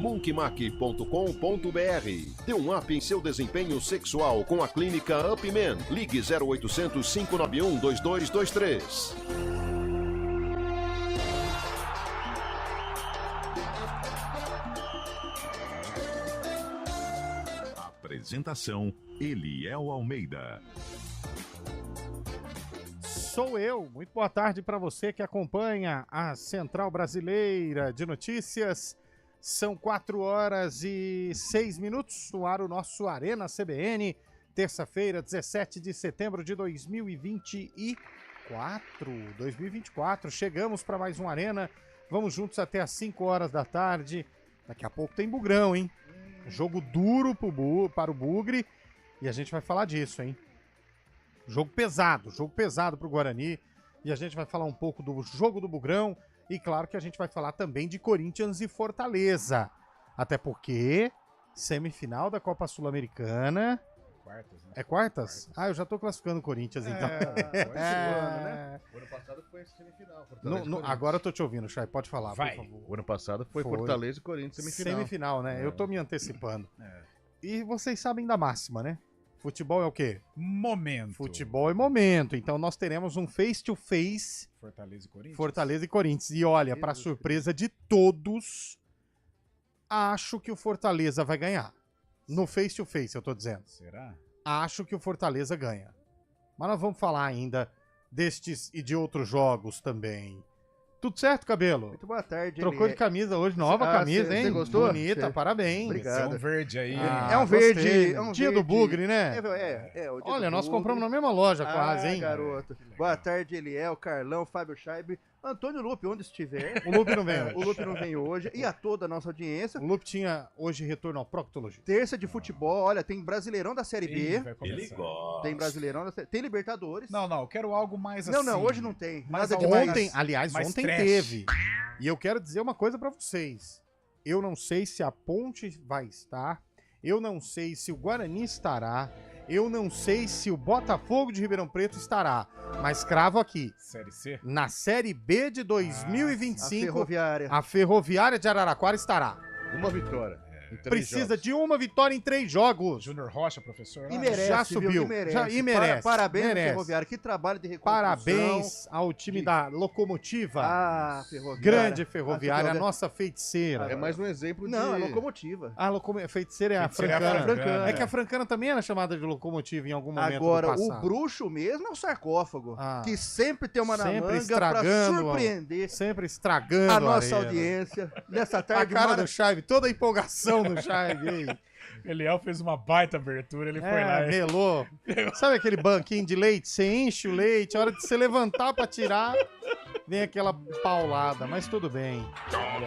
monkeymac.com.br. Dê um up em seu desempenho sexual com a clínica Upman. Ligue 0800 591 2223. Apresentação: Eliel Almeida. Sou eu. Muito boa tarde para você que acompanha a Central Brasileira de Notícias. São 4h06 no ar o nosso Arena CBN, terça-feira, 17 de setembro de 2024. Chegamos para mais um Arena. Vamos juntos até às 5 horas da tarde. Daqui a pouco tem Bugrão, hein? Jogo duro para o Bugre. E a gente vai falar disso, hein? Jogo pesado pro Guarani. E a gente vai falar um pouco do jogo do Bugrão. E claro que a gente vai falar também de Corinthians e Fortaleza. Até porque semifinal da Copa Sul-Americana. Quartas, né? É quartas? Ah, eu já tô classificando o Corinthians, então. Né? O ano passado foi semifinal. Agora eu tô te ouvindo, Chay. Pode falar, Vai. por favor. O ano passado foi Fortaleza e Corinthians semifinal. Semifinal, né? É. Eu tô me antecipando. É. E vocês sabem da máxima, né? Futebol é o quê? Momento. Futebol é momento. Então nós teremos um face-to-face Fortaleza e Corinthians. E olha, para surpresa de todos, acho que o Fortaleza vai ganhar. No face-to-face, eu tô dizendo. Será? Acho que o Fortaleza ganha. Mas nós vamos falar ainda destes e de outros jogos também. Tudo certo, Cabelo? Muito boa tarde. Trocou de camisa hoje, nova camisa, hein? Você gostou? Bonita, parabéns. Obrigado. É um verde aí. É um verde. Gostei. É um Dia verde. do Bugre, né? O dia Olha, do nós Bugre. compramos na mesma loja quase, hein? Garoto. Boa tarde, Eliel, Carlão, Fábio Scheibe, Antônio Lupe, onde estiver. O Lupe não vem hoje. O Lupe não vem hoje. E a toda a nossa audiência. O Lupe tinha hoje retorno ao proctologista. Terça de futebol, olha, tem Brasileirão da Série B. Ele gosta. Tem Brasileirão da Série Tem Libertadores. Não, eu quero algo mais assim. Não, hoje não tem. Mas Nada demais. Ontem, aliás, mais ontem trash. teve. E eu quero dizer uma coisa pra vocês. Eu não sei se a Ponte vai estar. Eu não sei se o Guarani estará. Eu não sei se o Botafogo de Ribeirão Preto estará. Mas cravo aqui. Série C? Na Série B de A 2025, Ferroviária. a Ferroviária de Araraquara estará. Uma vitória. Precisa de uma vitória em 3 jogos. Júnior Rocha, professor. E merece, Já viu? subiu. E merece. Já- e merece. Parabéns ao Merece. Ferroviária. Que trabalho de reconstrução. Parabéns ao time da Locomotiva. Ferroviária. Grande Ferroviária, a A nossa feiticeira. É mais um exemplo Não, é locomotiva. A feiticeira é a Feiticeira é a Francana. Francana. É que a Francana também era chamada de locomotiva em algum momento Agora, do o passado. bruxo mesmo é o sarcófago, Ah. que sempre tem uma na Sempre manga pra estragando, surpreender Sempre estragando a nossa arena. audiência nessa A tarde cara mara- do Chave, toda a empolgação do Chave aí. Eliel fez uma baita abertura, ele foi lá e... melou. Sabe aquele banquinho de leite? Você enche o leite, a hora de você levantar pra tirar, vem aquela paulada, mas tudo bem.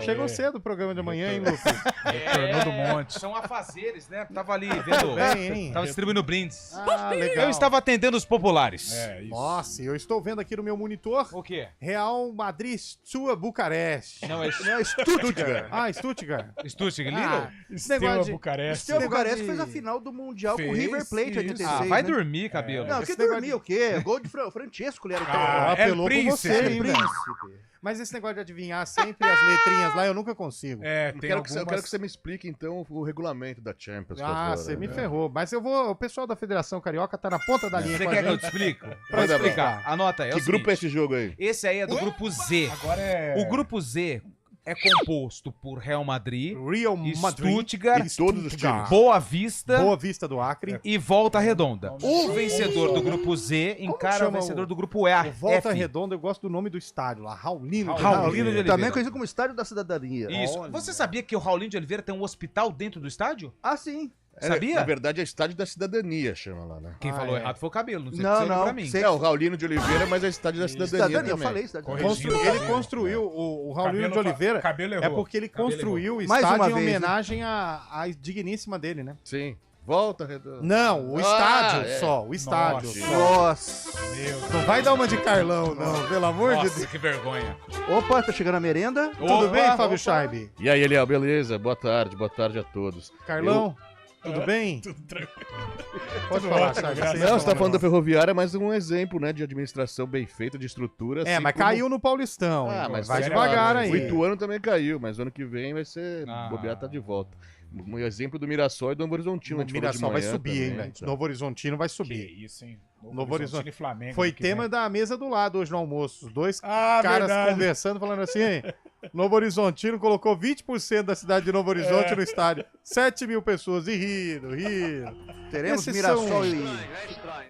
Chegou cedo o programa de amanhã, hein, Lucas? Retornou do monte. São afazeres, né? Tava ali vendo. Bem, hein? Tava distribuindo brindes. Ah, legal. Eu estava atendendo os populares. É, isso. Nossa, eu estou vendo aqui no meu monitor O quê? Real Madrid Stua Bucareste. Não, é Não, Stuttgart. Ah, Stuttgart. Stuttgart Ah, Little? esse negócio Steaua de... Bucareste. Steaua negócio Bucareste de- fez a final do Mundial com o Fez, River Plate isso. 86. Ah, vai né? dormir, cabelo. Não, Esse que negócio dormir de- o quê? Gol de Francesco, ele era Ah, apelou El com Príncipe. você, Era hein, velho? príncipe. Mas esse negócio de adivinhar sempre as letrinhas lá, eu nunca consigo. É, tem Eu quero algumas... que você me explique, então, o regulamento da Champions. por Ah, favor, você me né? ferrou. Mas eu vou. O pessoal da Federação Carioca tá na ponta da linha Você com a quer que eu gente. te explique? Pra Pra explicar. explicar. Anota aí. Que grupo é esse jogo aí? Esse aí é do grupo Z. Agora é... O grupo Z é composto por Real Madrid, Real Madrid. Stuttgart, E todos os times. Boa Vista Boa Vista do Acre. e Volta Redonda. O vencedor do grupo Z encara o chama vencedor o- do grupo E. O Volta F. Redonda, eu gosto do nome do estádio lá. Raulino. Raulino de Oliveira. Também conhecido como Estádio da Cidadania. Isso. Olha. Você sabia que o Raulinho de Oliveira tem um hospital dentro do estádio? Ah, sim. Sabia? Na verdade, é Estádio da Cidadania, chama lá, né? Quem Ah, falou é. errado foi o cabelo. Não sei Não, o que você olhou não, pra mim. sei- É o Raulino de Oliveira, mas é Estádio da Cidadania Cidadania, eu também. falei Cidadania. Corrigindo. Ele construiu, o Raulino de Cabelo Oliveira. Cabelo errou. É porque ele Cabelo construiu o Mais estádio uma em vez, né? homenagem à digníssima dele, né? Sim. Volta, Redonda. Não, o Ah, estádio é. só. O estádio Nossa. só. Nossa. Meu Deus. Não vai dar uma de Carlão, não, pelo amor de Deus. Nossa, que vergonha. Opa, tá chegando a merenda. Tudo bem, Fábio opa. Scheibe? E aí, Eliel, beleza? Boa tarde a todos. Carlão? Tudo bem? Tudo tranquilo. Pode Tudo falar, ótimo, Charles. graças Você Não, ia você tá falar falando da um ferroviária, mas um exemplo, né, de administração bem feita, de estrutura. negócio. assim mas como- caiu no Paulistão. Ah, mas vai faz devagar parte. aí. O Ituano também caiu, mas ano que vem vai ser. Ah. Bobear tá de volta. Um exemplo do Mirassol e do Novo Horizontino. a O gente falou de Mirassol vai manhã subir, também, hein, velho? então. Novo Horizontino vai Que subir. isso, hein? Novo Horizonte. e Flamengo. Foi ano que tema vem. da mesa do lado hoje no almoço. Os dois Ah, caras verdade. conversando, falando assim, Novo Horizontino colocou 20% da cidade de Novo Horizonte no estádio. 7 mil pessoas, e riram. Teremos Esses Mirassol são-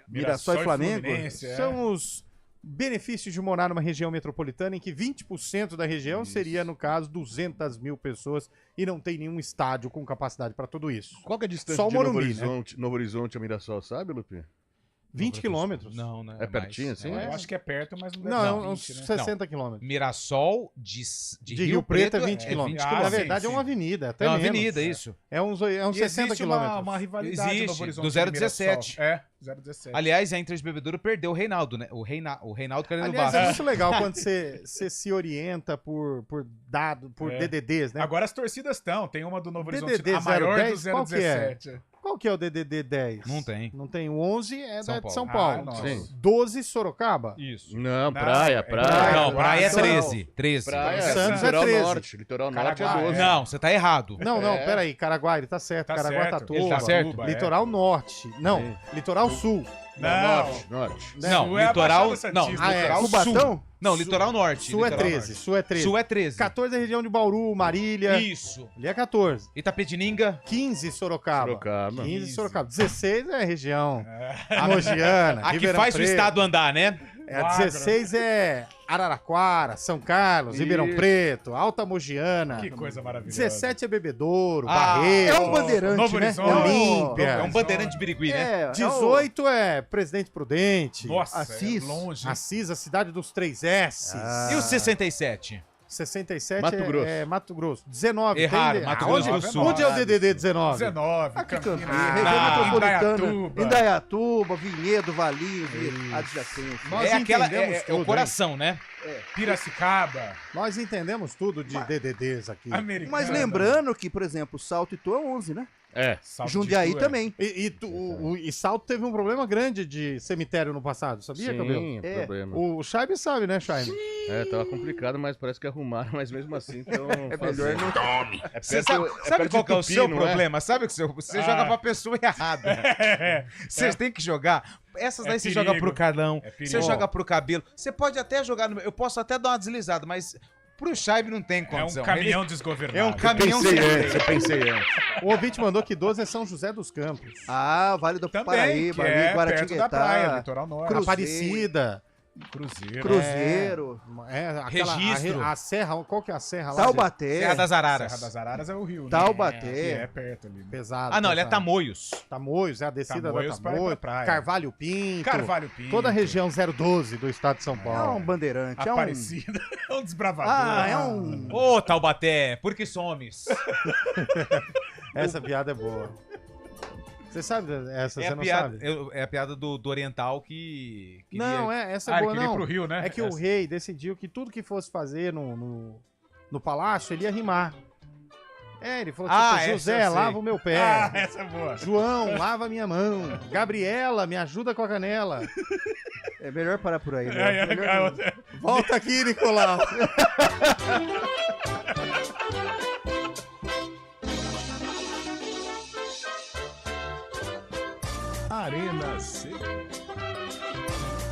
Mirassol e Flamengo? Fluminense, é. São os benefícios de morar numa região metropolitana em que 20% da região seria, no caso, 200 mil pessoas e não tem nenhum estádio com capacidade para tudo isso. Qual que é a distância Só o de Novo Morumbi, né? Horizonte, Novo Horizonte a Mirassol, sabe, Lupi? 20 quilômetros. Não, né? É pertinho, assim? Eu acho que é perto, mas não deve Não, ser é uns 20, né? 60 quilômetros. Mirassol de De Rio Preto é 20 é quilômetros. 20 Na Ah, verdade, sim, é uma sim. avenida. Até É uma menos. avenida, isso. É uns E 60 existe quilômetros. uma rivalidade Existe, no Novo Horizonte do e 017. Mirassol. É, 017. Aliás, a Inter de Bebedouro perdeu o Reinaldo, né? O Reinaldo querendo Aliás, Vasco. é muito legal quando você se orienta por É. DDDs, né? Agora as torcidas estão. Tem uma do Novo Horizonte, DDD a maior 010, do qual que é? 017. Qual que é o DDD 10? Não tem. Não tem. O 11 é São da de Paulo. São Paulo. Ah, nossa. Sim. 12 Sorocaba. Isso. Não, Não, praia, é praia. praia. Não, praia é São- 13. 13. Praia, Santos é litoral 13. norte. Litoral norte é Caraguá, 12. Não, você tá errado. Não, peraí. Caraguá, ele tá certo. Tá Caraguatatuba. certo. Ele tá certo? Tuba, é. Litoral Norte. Não, Sim. Litoral Sul. Não. Norte, norte. Não, Sul é a litoral. Baixada Não, Santista. litoral Cubatão? sul. Não, litoral norte. Sul é litoral 13. norte. Sul é 13. Sul é 13. 14 é região de Bauru, Marília. Isso. Ali é 14. Itapetininga. 15 Sorocaba. Sorocaba. 15 Sorocaba. 16 é região. É. Mogiana. A que Ribeirão faz o Preto. estado andar, né? É, a 16 é Araraquara, São Carlos, Ribeirão Isso. Preto, Alta Mogiana. Que coisa maravilhosa. 17 é Bebedouro, Ah, Barreto. É um bandeirante, Novo né? Horizonte. Olímpia. É um bandeirante de Birigui, né? 18 é Presidente Prudente. Nossa, Assis. é longe. Assis, a cidade dos 3 S. E o 67? 67 Mato Grosso. é Mato Grosso. 19. Erraram, tem- Mato onde, Grosso do Sul. onde é o DDD 19? 19, Aqui Campinas, Campinas, região Ah, metropolitana, Indaiatuba. Indaiatuba, Vinhedo, Valinhos e adjacências. Nós É aquela. entendemos É tudo, o coração, né? Piracicaba, Nós entendemos tudo de DDDs aqui. Americana. Mas lembrando que, por exemplo, Salto e Itu é 11, né? É. Salto de Jundiaí Itu, é. também. E Salto teve um problema grande de cemitério no passado, sabia, Cabelo? Sim, É. problema. O Chaib sabe, né, Chaib? É, tava complicado, mas parece que arrumaram, mas mesmo assim, então. É melhor não. É Você sabe, sabe qual que é o seu problema? Sabe que você joga pra pessoa errada. Vocês têm que jogar. Essas daí você perigo. joga pro Carlão, É perigo. você joga pro Cabelo. Você pode até jogar no. Eu posso até dar uma deslizada, mas pro Chaib não tem É condição. um caminhão Ele- desgovernado. É um caminhão Pensei sem antes, freio. eu pensei antes. O ouvinte mandou que 12 é São José dos Campos. Ah, Vale do Também, Paraíba, que ali, é perto da praia, Guaratinguetá, litoral norte. Cruzeiro. Aparecida. Cruzeiro. Cruzeiro, Registro. A serra, qual que é a serra lá? Taubaté, Serra das Araras. Serra das Araras é o rio, né? Taubaté. Que é perto ali. gente? Pesado. Ah, não, ele é pesado. Tamoios. Tamoios, é a descida Tamoios da pra ir Tamoios. pra praia. Carvalho Pinto. Carvalho Pinto. Toda a região 012 do estado de São é Paulo. um bandeirante, é um... Aparecida. É um desbravador. Ah, é um... Ô, Taubaté, por que somes? Essa piada é boa. Você sabe essa, É você a não piada, sabe? é a piada do Oriental que. queria- Não, essa é Ah, ele boa, queria ir não. pro rio, né? É que o rei decidiu que tudo que fosse fazer no palácio, ele ia rimar. É, ele falou Ah, tipo, essa José, eu sei. lava o meu pé. Ah, essa é boa. João, lava minha mão. Gabriela, me ajuda com a canela. É melhor parar por aí, né? Melhor não. Volta aqui, Nicolau.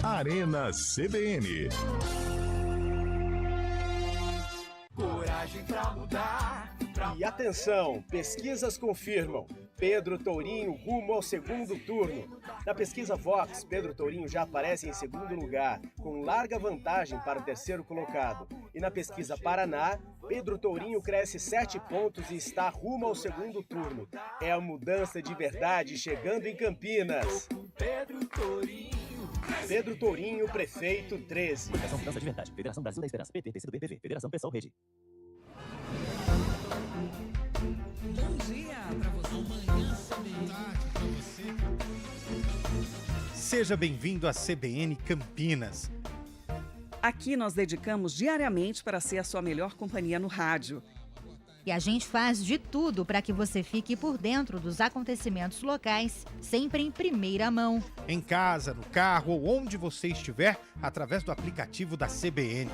Arena CBN. E atenção, pesquisas confirmam. Pedro Tourinho rumo ao segundo turno. Na pesquisa Vox, Pedro Tourinho já aparece em segundo lugar, com larga vantagem para o terceiro colocado. E na pesquisa Paraná, Pedro Tourinho cresce 7 pontos e está rumo ao segundo turno. É a mudança de verdade chegando em Campinas. Pedro Tourinho, prefeito 13. Federação Mudança de Verdade. Federação Brasil da Esperança. PT, PCdoB, PV. Federação Pessoal Rede. Bom dia pra você. Amanhã, tarde pra você. Seja bem-vindo à CBN Campinas. Aqui nós dedicamos diariamente para ser a sua melhor companhia no rádio. E a gente faz de tudo para que você fique por dentro dos acontecimentos locais, sempre em primeira mão. Em casa, no carro ou onde você estiver, através do aplicativo da CBN.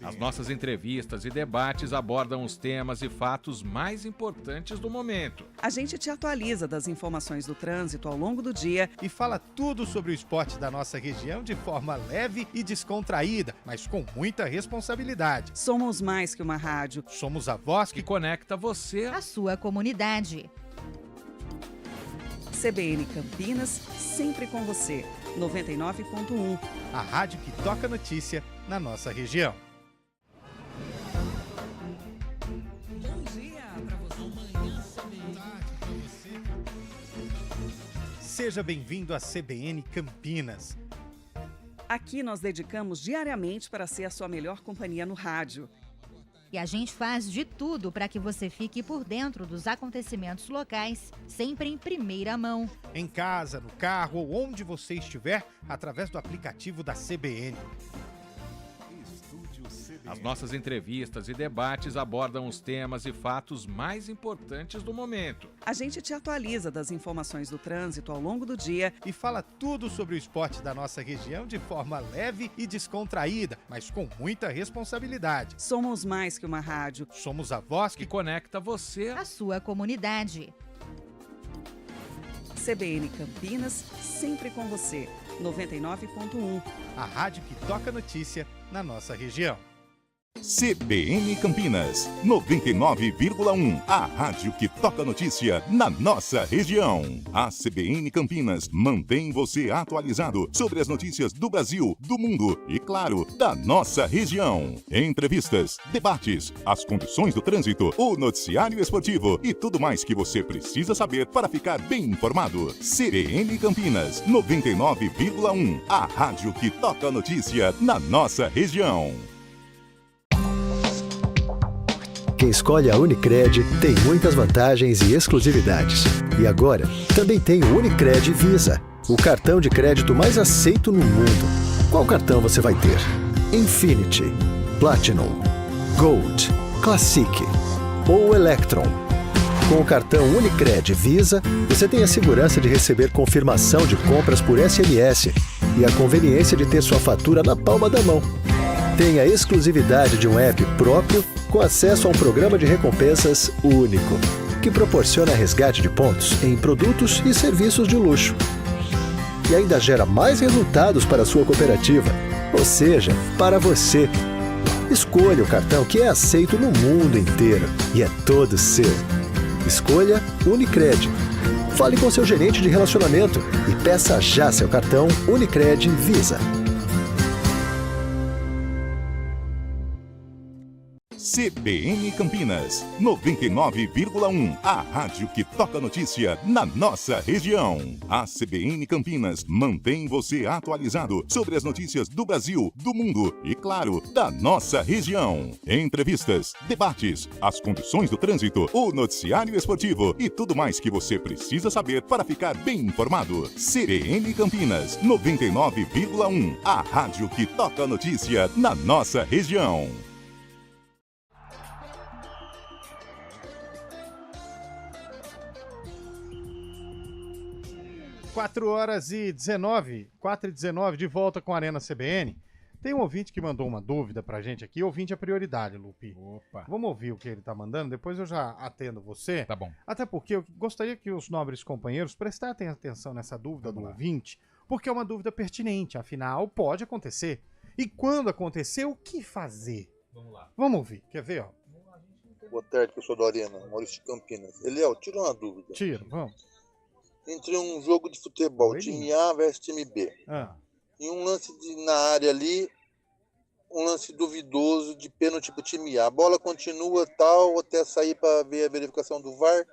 As nossas entrevistas e debates abordam os temas e fatos mais importantes do momento. A gente te atualiza das informações do trânsito ao longo do dia e fala tudo sobre o esporte da nossa região de forma leve e descontraída, mas com muita responsabilidade. Somos mais que uma rádio. Somos a voz que conecta você à sua comunidade. CBN Campinas, sempre com você. 99.1. A rádio que toca notícia na nossa região. Seja bem-vindo à CBN Campinas. Aqui nós dedicamos diariamente para ser a sua melhor companhia no rádio. E a gente faz de tudo para que você fique por dentro dos acontecimentos locais, sempre em primeira mão. Em casa, no carro ou onde você estiver, através do aplicativo da CBN. As nossas entrevistas e debates abordam os temas e fatos mais importantes do momento. A gente te atualiza das informações do trânsito ao longo do dia e fala tudo sobre o esporte da nossa região de forma leve e descontraída, mas com muita responsabilidade. Somos mais que uma rádio. Somos a voz que conecta você à sua comunidade. CBN Campinas, sempre com você. 99.1. A rádio que toca notícia na nossa região. CBN Campinas, 99,1. A rádio que toca notícia na nossa região. A CBN Campinas mantém você atualizado sobre as notícias do Brasil, do mundo e, claro, da nossa região. Entrevistas, debates, as condições do trânsito, o noticiário esportivo e tudo mais que você precisa saber para ficar bem informado. CBN Campinas, 99,1. A rádio que toca notícia na nossa região. Quem escolhe a Unicred tem muitas vantagens e exclusividades. E agora, também tem o Unicred Visa, o cartão de crédito mais aceito no mundo. Qual cartão você vai ter? Infinity, Platinum, Gold, Classic ou Electron? Com o cartão Unicred Visa, você tem a segurança de receber confirmação de compras por SMS e a conveniência de ter sua fatura na palma da mão. Tem a exclusividade de um app próprio com acesso a um programa de recompensas único, que proporciona resgate de pontos em produtos e serviços de luxo. E ainda gera mais resultados para a sua cooperativa, ou seja, para você. Escolha o cartão que é aceito no mundo inteiro e é todo seu. Escolha Unicred. Fale com seu gerente de relacionamento e peça já seu cartão Unicred Visa. CBN Campinas, 99,1. A rádio que toca notícia na nossa região. A CBN Campinas mantém você atualizado sobre as notícias do Brasil, do mundo e, claro, da nossa região. Entrevistas, debates, as condições do trânsito, o noticiário esportivo e tudo mais que você precisa saber para ficar bem informado. CBN Campinas, 99,1. A rádio que toca notícia na nossa região. 4h19, de volta com a Arena CBN. Tem um ouvinte que mandou uma dúvida pra gente aqui. Ouvinte é prioridade, Lupe. Opa. Vamos ouvir o que ele tá mandando, depois eu já atendo você. Tá bom. Até porque eu gostaria que os nobres companheiros prestassem atenção nessa dúvida do ouvinte, porque é uma dúvida pertinente, afinal, pode acontecer. E quando acontecer, o que fazer? Vamos lá. Vamos ouvir, quer ver, ó? Boa tarde, pessoal da Arena, Maurício de Campinas. Eliel, tira uma dúvida. Tira, vamos. Entre um jogo de futebol, time A versus time B, e um lance na área ali, um lance duvidoso de pênalti pro time A. A bola continua tal, até sair para ver a verificação do VAR,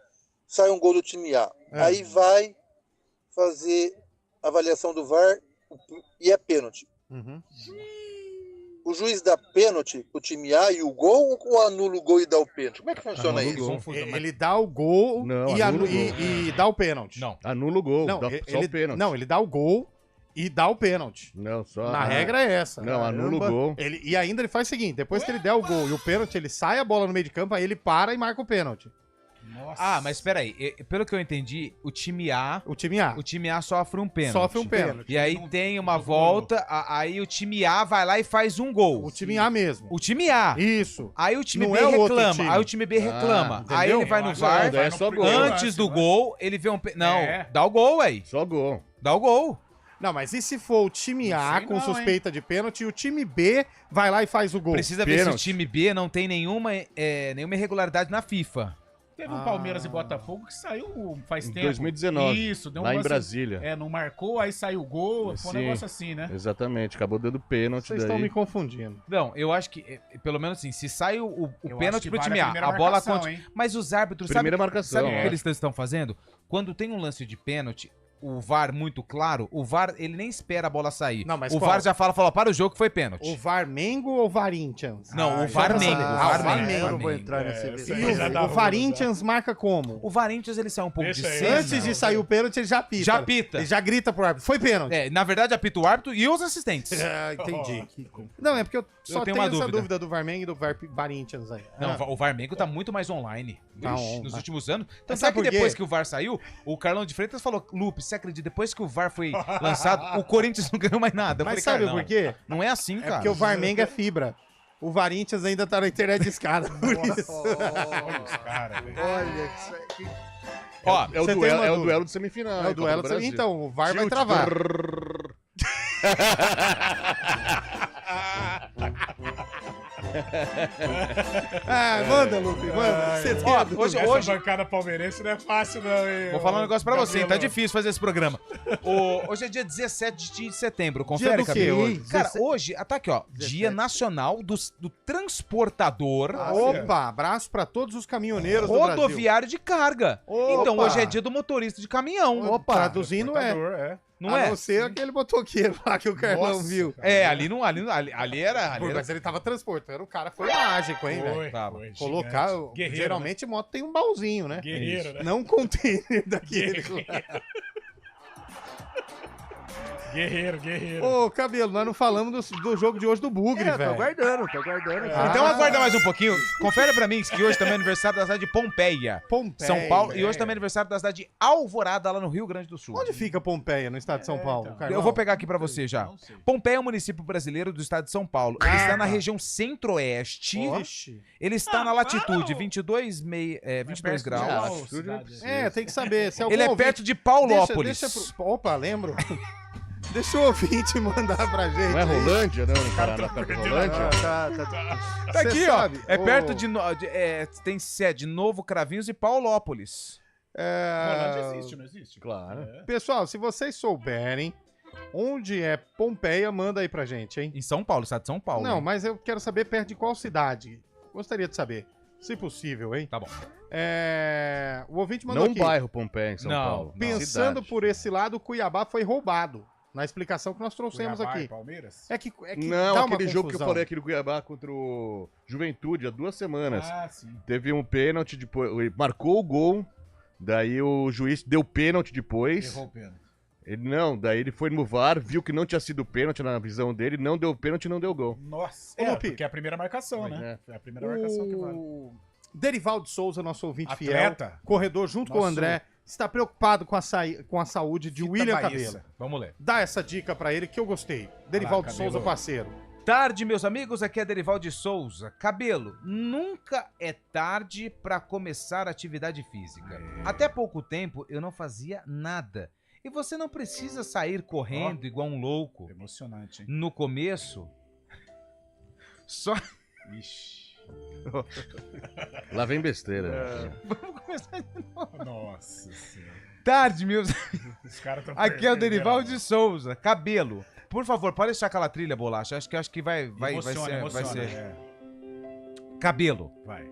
sai um gol do time A. Aí vai fazer a avaliação do VAR e é pênalti. O juiz dá pênalti pro time A e o gol ou anula o gol e dá o pênalti? Como é que funciona isso? Ele dá o gol, e dá o pênalti. Não, anula o gol, dá só o pênalti. Não, ele dá o gol e dá o pênalti. Não, só. Na regra é essa. Não, anula o gol. E ainda ele faz o seguinte: depois que ele der o gol e o pênalti, ele sai a bola no meio de campo, aí ele para e marca o pênalti. Nossa. Ah, mas peraí, pelo que eu entendi, o time A sofre um pênalti. Sofre um pênalti. E aí tem uma volta, aí o time A vai lá e faz um gol. O time A mesmo. O time A. Isso. Aí o time Não B é o outro reclama. time. Aí o time B reclama. Aí entendeu? ele vai no VAR. Antes do gol, ele vê um Não, dá o gol, aí. Só gol. Dá o gol. Não, mas e se for o time A com suspeita de pênalti e o time B vai lá e faz o gol? Precisa ver se o time B não tem nenhuma irregularidade na FIFA. Teve um Palmeiras e Botafogo que saiu faz Em tempo. 2019. Isso, deu um lá em lance- Brasília. Não marcou, aí saiu o gol, foi um Sim, negócio assim, né? Exatamente, acabou dando pênalti. Vocês estão me confundindo. Não, eu acho que, pelo menos assim, se sai o Eu acho pênalti que pro vale time a A, primeira a bola marcação, continua. hein? Mas os árbitros, Primeira sabe, marcação, sabe o é. que eles estão fazendo? Quando tem um lance de pênalti, o VAR muito claro, o VAR, ele nem espera a bola sair. Não, mas o qual? VAR já fala, para o jogo que foi pênalti. O Varmengo ou Varintians? Não, o Varmengo. Eu não vou entrar nesse E o Varintians marca como? O Varintians, ele sai um pouco de Deixa cena. Antes de sair o pênalti, ele já apita. Já apita. Ele já grita pro árbitro. Foi pênalti. Na verdade, apita o árbitro e os assistentes. Entendi. Não, é porque eu só tenho tenho uma essa dúvida. dúvida do Varmengo e do Varintians aí. Não, o Varmengo tá muito mais online. Tá Ixi, on, nos tá. últimos anos. Então, Mas sabe sabe que por quê? depois que o VAR saiu, o Carlão de Freitas falou, Lupe, você acredita, depois que o VAR foi lançado, o Corinthians não ganhou mais nada. Eu Mas falei, sabe Carlão, por quê? Não é assim, É cara. porque o Varmengo é fibra. O Varintians ainda tá na internet de escada. Por isso. Olha, isso aí. Ó, É o Você tem duelo, uma é o dúvida? duelo de semifinal. É o duelo. Brasil. Então, o VAR vai Tilt. travar. Manda, Lupe, manda. Você tem a dúvida. Essa bancada palmeirense não é fácil, não, hein? Vou falar um negócio pra você, hein? Tá Cabelo. difícil fazer esse programa. Hoje é dia 17 de setembro, Dia confere, do quê Cabelo. hoje? Cara, hoje, tá aqui, ó, Dia Nacional do Transportador Opa, abraço pra todos os caminhoneiros do Brasil. Rodoviário de Carga. Opa. Então, hoje é dia do motorista de caminhão. Opa, traduzindo Não a é? não ser aquele motoqueiro lá que o Carlão Nossa, viu. Ali era... Mas ele tava transportando, o cara foi mágico, hein, velho? Foi, Colocar, gigante. Guerreiro, geralmente moto tem um baúzinho, né? Guerreiro, né? Não um container daquele. Guerreiro. Ô, Cabelo, nós não falamos do jogo de hoje do Bugre, Tô velho. aguardando aqui. Então aguarda mais um pouquinho. Confere pra mim que hoje também é aniversário da cidade de Pompeia, São Paulo. E hoje também é aniversário da cidade de Alvorada, lá no Rio Grande do Sul. Onde fica Pompeia, no estado de São Paulo? Carlão? Eu vou pegar aqui pra você já. Pompeia é um município brasileiro do estado de São Paulo. Ele está na região centro-oeste. Oxi. Ele está na latitude 22 graus. Tem que saber. Se algum Ele é ouvinte- perto de Paulópolis. Opa, lembro. Deixa o ouvinte mandar pra gente. Não é Rolândia, não? No cara Paraná, tá perto de perdendo. Rolândia? Tá aqui, Cê ó. sabe, É ô- perto de... tem sede Novo Cravinhos e Paulópolis. Rolândia existe, não existe? Claro. Pessoal, se vocês souberem onde é Pompeia, manda aí pra gente, hein? Em São Paulo, estado de São Paulo. Não, né? mas eu quero saber perto de qual cidade. Gostaria de saber. Se possível, hein? Tá bom. O ouvinte mandou Não aqui. bairro Pompeia, em São Não, Paulo. Pensando Cidade. por esse lado, Cuiabá foi roubado. Na explicação que nós trouxemos Cuiabá aqui. e Palmeiras? É que Não, dá uma aquele jogo que eu confusão. falei aqui do Cuiabá contra o Juventude, há 2 semanas. Ah, sim. Teve um pênalti, depois, ele marcou o gol, daí o juiz deu pênalti depois. Errou o pênalti. Daí ele foi no VAR, viu que não tinha sido pênalti na visão dele, não deu pênalti e não deu gol. Nossa. Ô, Lupe. Porque é a primeira marcação, né? É a primeira marcação que vale. O Derivaldo Souza, nosso ouvinte Atleta. fiel, corredor junto com o Nosso- André, está preocupado com a saúde de William Baíça. Cabelo. Vamos ler. Dá essa dica pra ele que eu gostei. Derivaldo Cabelo. Souza, parceiro. Tarde, meus amigos, aqui é Derivaldo de Souza. Cabelo, nunca é tarde pra começar atividade física. Até pouco tempo eu não fazia nada. E você não precisa sair correndo igual um louco. Emocionante, hein? No começo, só... Ixi. Lá vem besteira. Vamos começar de novo. Nossa senhora. Tarde, meus... Os caras tão Aqui é o perdendo, Derivaldo né? de Souza. Cabelo, por favor, pode deixar aquela trilha, Bolacha. Acho que vai Emociona, ser... é. Cabelo. Vai.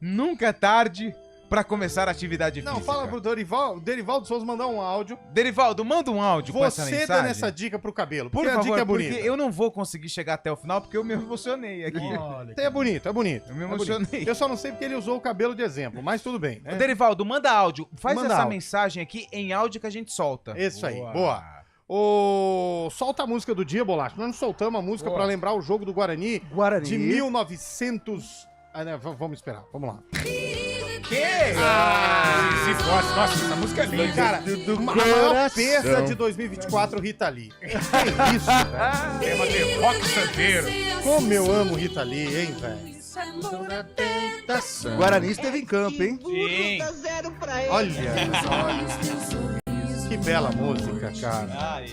Nunca é tarde pra começar a atividade Não, física. fala pro Derivaldo Souza mandar um áudio. Derivaldo, manda um áudio com essa Você mensagem. dando essa dica pro cabelo, Por porque favor, a dica é bonita. porque eu não vou conseguir chegar até o final, porque eu me emocionei aqui. É bonito, é bonito. Eu me é bonito. emocionei. Eu só não sei porque ele usou o cabelo de exemplo, mas tudo bem, né? Derivaldo, manda áudio. Faz Manda essa áudio. mensagem aqui em áudio que a gente solta. Isso aí, boa. Solta a música do dia, Bolacha. Nós não soltamos a música pra lembrar o jogo do Guarani, de 1900... Ah, né, vamos esperar, vamos lá. Que? Se fosse, nossa, essa música é linda. Cara, a maior peça de 2024, Rita Lee. Que isso, velho? Tema de rock santeiro. Como eu amo Rita Lee, hein, velho? Guarani esteve em campo, hein? Sim. Olha, que bela música, cara. Ai.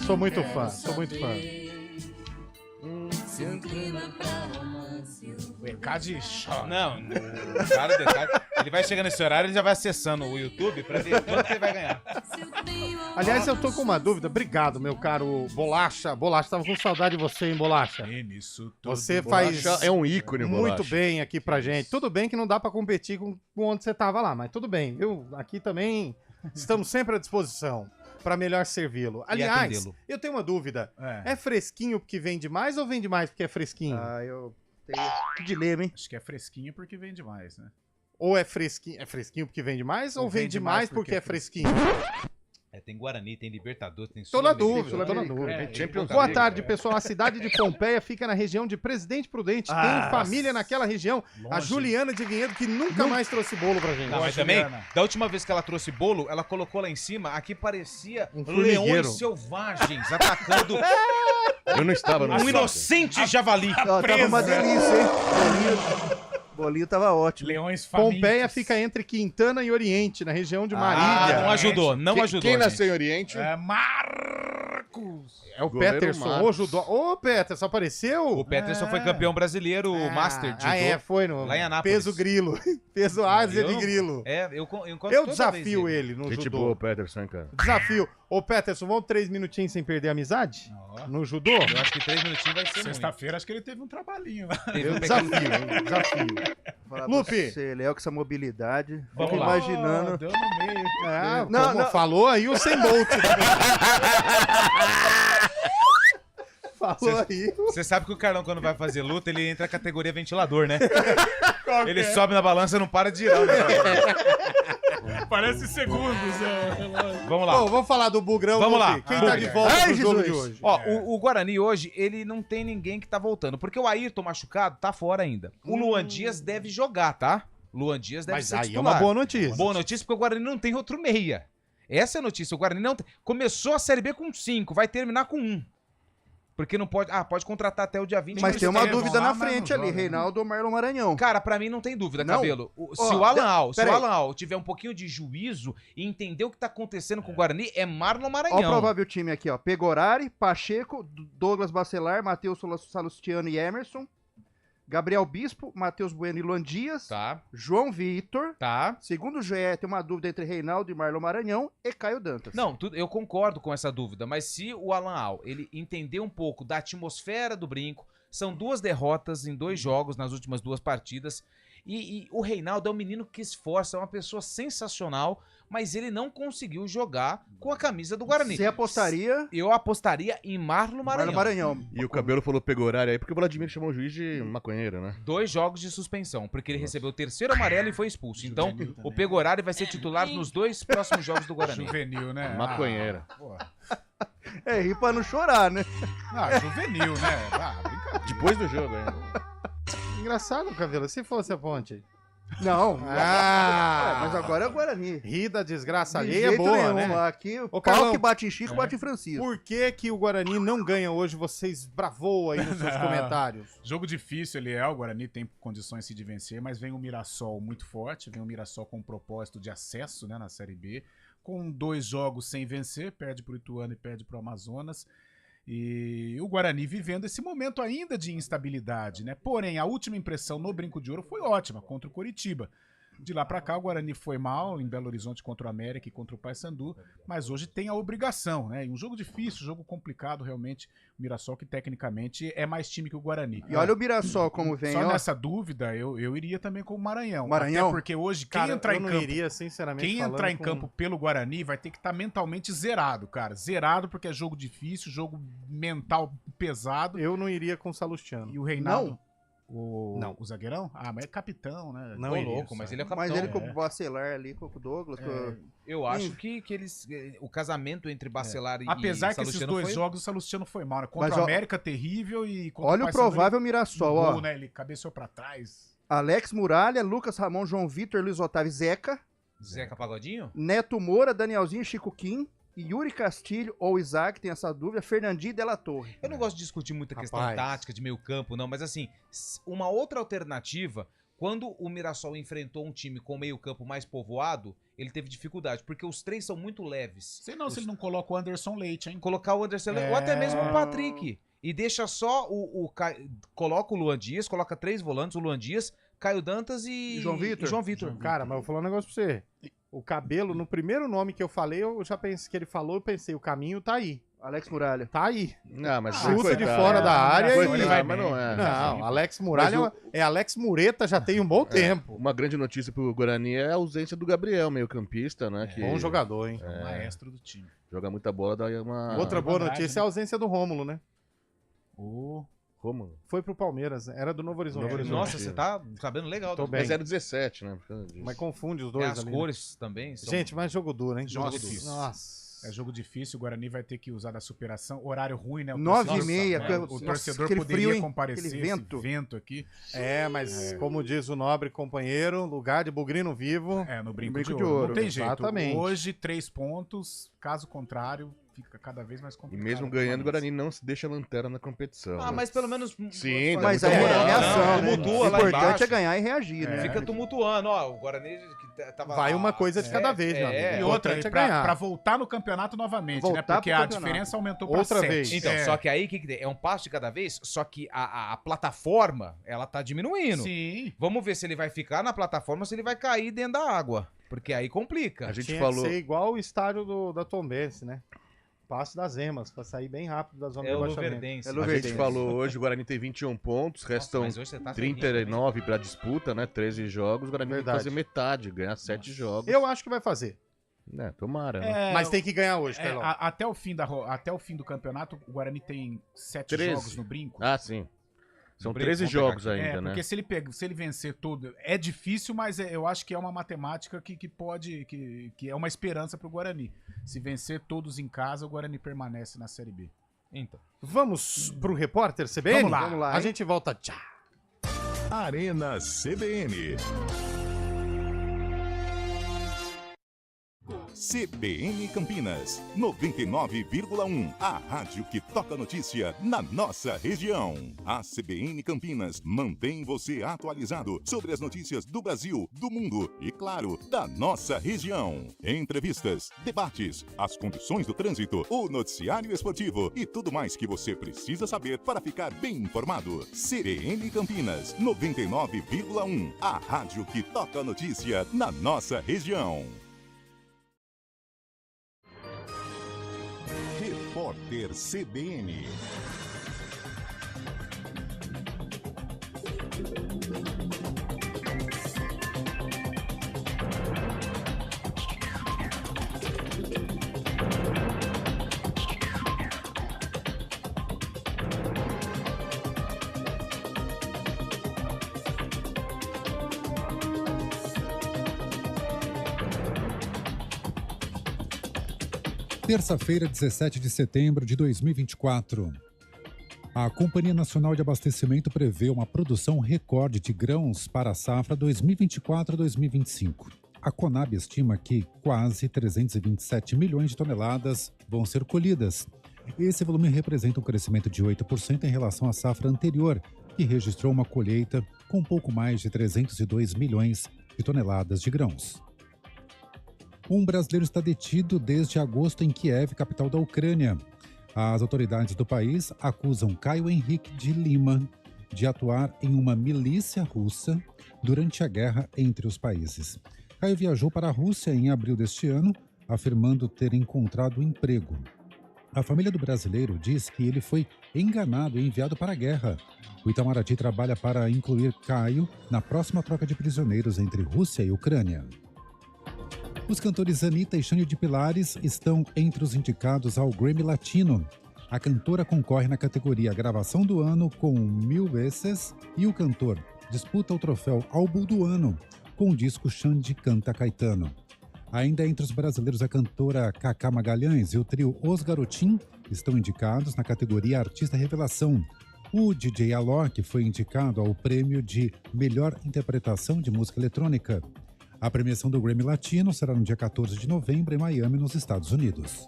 Sou muito fã, sou muito fã. O ECAD chora. Não, o cara do ECAD, ele vai chegando nesse horário, ele já vai acessando o YouTube pra ver quanto ele vai ganhar. Aliás, eu tô com uma dúvida. Obrigado, meu caro Bolacha. Bolacha, tava com saudade de você, hein, Bolacha? Nisso tudo. Você faz É um ícone, muito Bolacha. bem aqui pra gente. Tudo bem que não dá pra competir com onde você tava lá, mas tudo bem, viu? Aqui também estamos sempre à disposição pra melhor servi-lo. Aliás, atendê-lo. eu tenho uma dúvida. É fresquinho porque vende mais ou vende mais porque é fresquinho? Ah, eu tenho que dilema, hein? Acho que é fresquinho porque vende mais, né? Ou é fresquinho porque vende mais ou vende mais porque é fresquinho? Tem Guarani, tem Libertadores, tem Tô na Sul-Americana. dúvida, tô na dúvida. Tem Champions Boa League, tarde, né? pessoal. A cidade de Pompeia fica na região de Presidente Prudente. Tem família naquela região. A Longe. Juliana de Vinhedo, que nunca mais trouxe bolo pra gente. Não, mas também, da última vez que ela trouxe bolo, ela colocou lá em cima, aqui parecia formigueiro. leões selvagens atacando Eu não estava no um estádio. inocente javali. Ó, tava uma delícia, hein? Bolinho tava ótimo. Leões famintos. Pompeia fica entre Quintana e Oriente, na região de Marília. Não ajudou, não ajudou. Quem gente. nasceu em Oriente? É Marcos. É o Goleiro Peterson, Marcos. o judô. Ô, Peterson, apareceu? O Peterson foi campeão brasileiro, Master de judô. foi no lá em Anápolis. peso grilo. Peso Ásia de Eu- grilo. eu encontro Eu toda vez desafio ele no Gente judô. boa, Peterson, hein, cara. Desafio. Ô, Peterson, vamos 3 minutinhos sem perder a amizade? No judô? Eu acho que 3 minutinhos vai ser muito. Sexta-feira acho que ele teve um trabalhinho lá. Eu desafio. Falar pra Lupe. Você, Léo, com essa mobilidade. Vamos Fico lá. imaginando. Deu no meio. É, Não, como não. falou aí o Sem Bolt. Falou aí. Você sabe que o Carlão, quando vai fazer luta, ele entra na categoria ventilador, né? Ele sobe na balança e não para de girar. Parece segundos. Vamos lá. Bom, vamos falar do Bugrão. Vamos Lupe. lá. Quem tá de volta Ai, pro jogo Jesus. de hoje? Ó, o Guarani hoje, ele não tem ninguém que tá voltando, porque o Ayrton machucado tá fora ainda. O Luan Dias deve jogar, tá? Luan Dias deve Mas ser aí é titular. uma boa notícia. Boa notícia, porque o Guarani não tem outro meia. Essa é a notícia. O Guarani não tem... Começou a Série B com 5, vai terminar com 1. Porque não pode... pode contratar até o dia 20. Mas tem uma Eles dúvida vão lá, na mas frente não ali, joga, né? Reinaldo ou Marlon Maranhão. Cara, pra mim não tem dúvida, Não? Cabelo. Se Ó, o Alan Al peraí. tiver um pouquinho de juízo e entender o que tá acontecendo com o Guarani, é Marlon Maranhão. Ó o provável time aqui, ó. Pegorari, Pacheco, Douglas Bacelar, Matheus Salustiano e Emerson, Gabriel Bispo, Matheus Bueno e Luan Dias, Tá, João Vitor. tá. Segundo o GE, tem uma dúvida entre Reinaldo e Marlon Maranhão e Caio Dantas. Não, eu concordo com essa dúvida, mas se o Alan Al, ele entender um pouco da atmosfera do brinco, são 2 derrotas em 2 jogos nas últimas 2 partidas, e o Reinaldo é um menino que esforça, é uma pessoa sensacional, mas ele não conseguiu jogar com a camisa do Guarani. Você apostaria? Eu apostaria em Marlon Maranhão. Marlon Maranhão. E o Cabelo falou pegou horário aí, porque o Vladimir chamou o juiz de maconheiro, né? 2 jogos de suspensão, porque ele recebeu o 3º amarelo e foi expulso. Então, o Pegorari vai ser titular nos 2 próximos jogos do Guarani. Juvenil, né? Maconheira. É, rir pra não chorar, né? Ah, juvenil, né? Brincadeira. Depois do jogo ainda. Engraçado, Cabelo, se fosse a ponte. Não. Ah! Mas agora é o Guarani. Rir da desgraça De alheia é jeito boa, nenhum, né? Aqui, o Ô, pau Carlão. que bate em Chico, bate em Francisco. Por que o Guarani não ganha hoje? Vocês bravou aí nos seus comentários. Jogo difícil ele é, o Guarani tem condições de vencer, mas vem o Mirassol muito forte, vem o Mirassol com um propósito de acesso, né, na Série B, com 2 jogos sem vencer, perde pro Ituano e perde pro Amazonas. E o Guarani vivendo esse momento ainda de instabilidade, né? Porém, a última impressão no Brinco de Ouro foi ótima contra o Coritiba. De lá pra cá, o Guarani foi mal em Belo Horizonte contra o América e contra o Paysandu, mas hoje tem a obrigação, né? E um jogo difícil, jogo complicado, realmente. O Mirassol, que tecnicamente é mais time que o Guarani. E olha o Mirassol como vem, Só ó. nessa dúvida, eu iria também com o Maranhão. Maranhão? Até porque hoje, quem Cara, entrar eu em não campo. iria, sinceramente Quem falando, entrar em com- campo pelo Guarani vai ter que estar mentalmente zerado, cara. Zerado, porque é jogo difícil, jogo mental pesado. Eu não iria com o Salustiano. E o Reinaldo. Não. O zagueirão? Ah, mas é capitão, né? Não Ô, iria, louco, mas ele é Mas capitão. ele com o Bacelar ali, com o Douglas. Eu acho que eles. O casamento entre Bacelar e Apesar que esses Salustiano dois foi... jogos o Salustiano foi mal, né? Contra Mas, o ó, América, terrível, e contra olha o Paysandu, provável ele- Mirassol, no ó. gol, né? Ele cabeceou pra trás. Alex Muralha, Lucas Ramon, João Vitor, Luiz Otávio, Zeca, Zeca Pagodinho? Neto Moura, Danielzinho, Chico Kim, Yuri Castilho ou Isaac, tem essa dúvida, Fernandinho e Della Torre. Eu não gosto de discutir muita questão Rapaz. tática de meio campo, não, mas assim, uma outra alternativa, quando o Mirassol enfrentou um time com meio campo mais povoado, ele teve dificuldade, porque os três são muito leves. Sei não se ele não coloca o Anderson Leite, hein? Colocar o Anderson Leite, ou até mesmo o Patrick, e deixa só coloca o Luan Dias, coloca 3 volantes, o Luan Dias, Caio Dantas e João Vitor. Cara, mas eu vou falar um negócio pra você. O Cabelo, no primeiro nome que eu falei, eu já pensei que ele falou, eu pensei, o caminho tá aí. Alex Muralha. Tá aí. Não, mas Chuta de coitado. fora da área Coitado, e... mas não é. Não, Alex Muralha Mas é Alex Mureta, já tem um bom tempo. Uma grande notícia pro Guarani é a ausência do Gabriel, meio campista, né? Que Bom jogador, hein? O maestro do time. joga muita bola, daí é uma... Outra boa Andrade, notícia é a ausência do Rômulo, né? Rômulo? Foi pro Palmeiras, era do Novo Horizonte. Novo Horizonte. Nossa, você tá sabendo legal. Tô do- bem. Mas era 17, né? Mas confunde os É, dois as ali. cores também. são- Gente, mas jogo duro, hein? Jogo Nossa. difícil. Nossa. É jogo difícil, o Guarani vai ter que usar da superação. Horário ruim, né? O 9h30, torcedor- nossa, o torcedor aquele poderia frio, hein? comparecer Aquele esse vento. vento aqui. É, mas como diz o nobre companheiro, lugar de bugrino vivo. É, no brinco, Brinco de, de ouro. ouro. Não tem jeito. Exatamente. Hoje, 3 pontos. Caso contrário, fica cada vez mais E complicado. mesmo ganhando, o Guarani não se deixa lanterna na competição. Ah, né? mas pelo menos. Sim, dá Mas muita aí é moral. reação, né? tumultua O lá importante embaixo. é ganhar e reagir, né? Fica tumultuando, ó. O Guarani que tava. Vai uma coisa de cada vez, meu amigo. E O outra, importante é pra, ganhar. pra voltar no campeonato novamente, Voltar né? Porque pro a campeonato. diferença aumentou pra Outra 7. vez. Então, só que aí o que tem? É um passo de cada vez, só que a plataforma, ela tá diminuindo. Sim. Vamos ver se ele vai ficar na plataforma ou se ele vai cair dentro da água. Porque aí complica. A gente Tinha falou... que ser igual o estádio da Tombense, né? Passo das Emas, pra sair bem rápido da zona É de o rebaixamento. Luverdense. É A Luverdense. gente falou hoje, o Guarani tem 21 pontos, restam mas hoje você tá 39 pra disputa, né? 13 jogos, o Guarani tem que Verdade. fazer metade, ganhar 7 jogos. Eu acho que vai fazer. É, tomara, né? Mas tem que ganhar hoje, Carlão. Até o fim do campeonato, o Guarani tem 7 13. jogos no brinco. Ah, sim. São Brinco, 13 vamos pegar jogos aqui. ainda, né? Porque se ele vencer tudo, é difícil, mas eu acho que é uma matemática que pode, que é uma esperança pro Guarani. Se vencer todos em casa, o Guarani permanece na Série B. Então. Vamos pro repórter CBN? Vamos lá. A gente volta já. Arena CBN. CBN Campinas, 99,1. A rádio que toca notícia na nossa região. A CBN Campinas mantém você atualizado sobre as notícias do Brasil, do mundo e, claro, da nossa região. Entrevistas, debates, as condições do trânsito, o noticiário esportivo e tudo mais que você precisa saber para ficar bem informado. CBN Campinas, 99,1. A rádio que toca notícia na nossa região. Repórter CBN. Terça-feira, 17 de setembro de 2024. A Companhia Nacional de Abastecimento prevê uma produção recorde de grãos para a safra 2024-2025. A Conab estima que quase 327 milhões de toneladas vão ser colhidas. Esse volume representa um crescimento de 8% em relação à safra anterior, que registrou uma colheita com pouco mais de 302 milhões de toneladas de grãos. Um brasileiro está detido desde agosto em Kiev, capital da Ucrânia. As autoridades do país acusam Caio Henrique de Lima de atuar em uma milícia russa durante a guerra entre os países. Caio viajou para a Rússia em abril deste ano, afirmando ter encontrado emprego. A família do brasileiro diz que ele foi enganado e enviado para a guerra. O Itamaraty trabalha para incluir Caio na próxima troca de prisioneiros entre Rússia e Ucrânia. Os cantores Anitta e Xande de Pilares estão entre os indicados ao Grammy Latino. A cantora concorre na categoria Gravação do Ano com 1000 Veces e o cantor disputa o troféu Álbum do Ano com o disco Xande Canta Caetano. Ainda entre os brasileiros, a cantora Cacá Magalhães e o trio Os Garotim estão indicados na categoria Artista Revelação. O DJ Alok foi indicado ao prêmio de Melhor Interpretação de Música Eletrônica. A premiação do Grammy Latino será no dia 14 de novembro em Miami, nos Estados Unidos.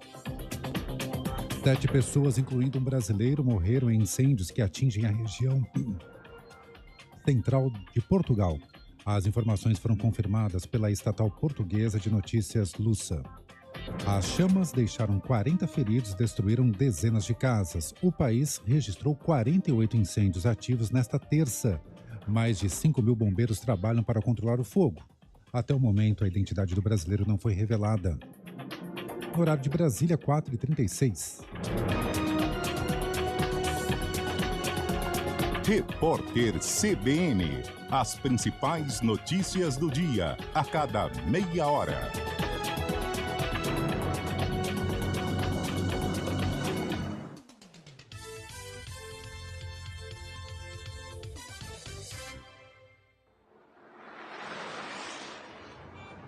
7 pessoas, incluindo um brasileiro, morreram em incêndios que atingem a região central de Portugal. As informações foram confirmadas pela estatal portuguesa de notícias Lusa. As chamas deixaram 40 feridos e destruíram dezenas de casas. O país registrou 48 incêndios ativos nesta terça. Mais de 5.000 bombeiros trabalham para controlar o fogo. Até o momento, a identidade do brasileiro não foi revelada. No horário de Brasília, 4h36. Repórter CBN. As principais notícias do dia, a cada meia hora.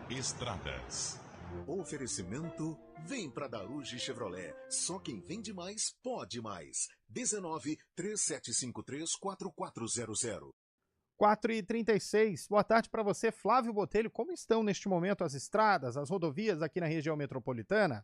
Estradas. Oferecimento: vem pra Daruge Chevrolet. Só quem vende mais, pode mais. 19-3753-4400. 4h36. Boa tarde para você, Flávio Botelho. Como estão neste momento as estradas, as rodovias aqui na região metropolitana?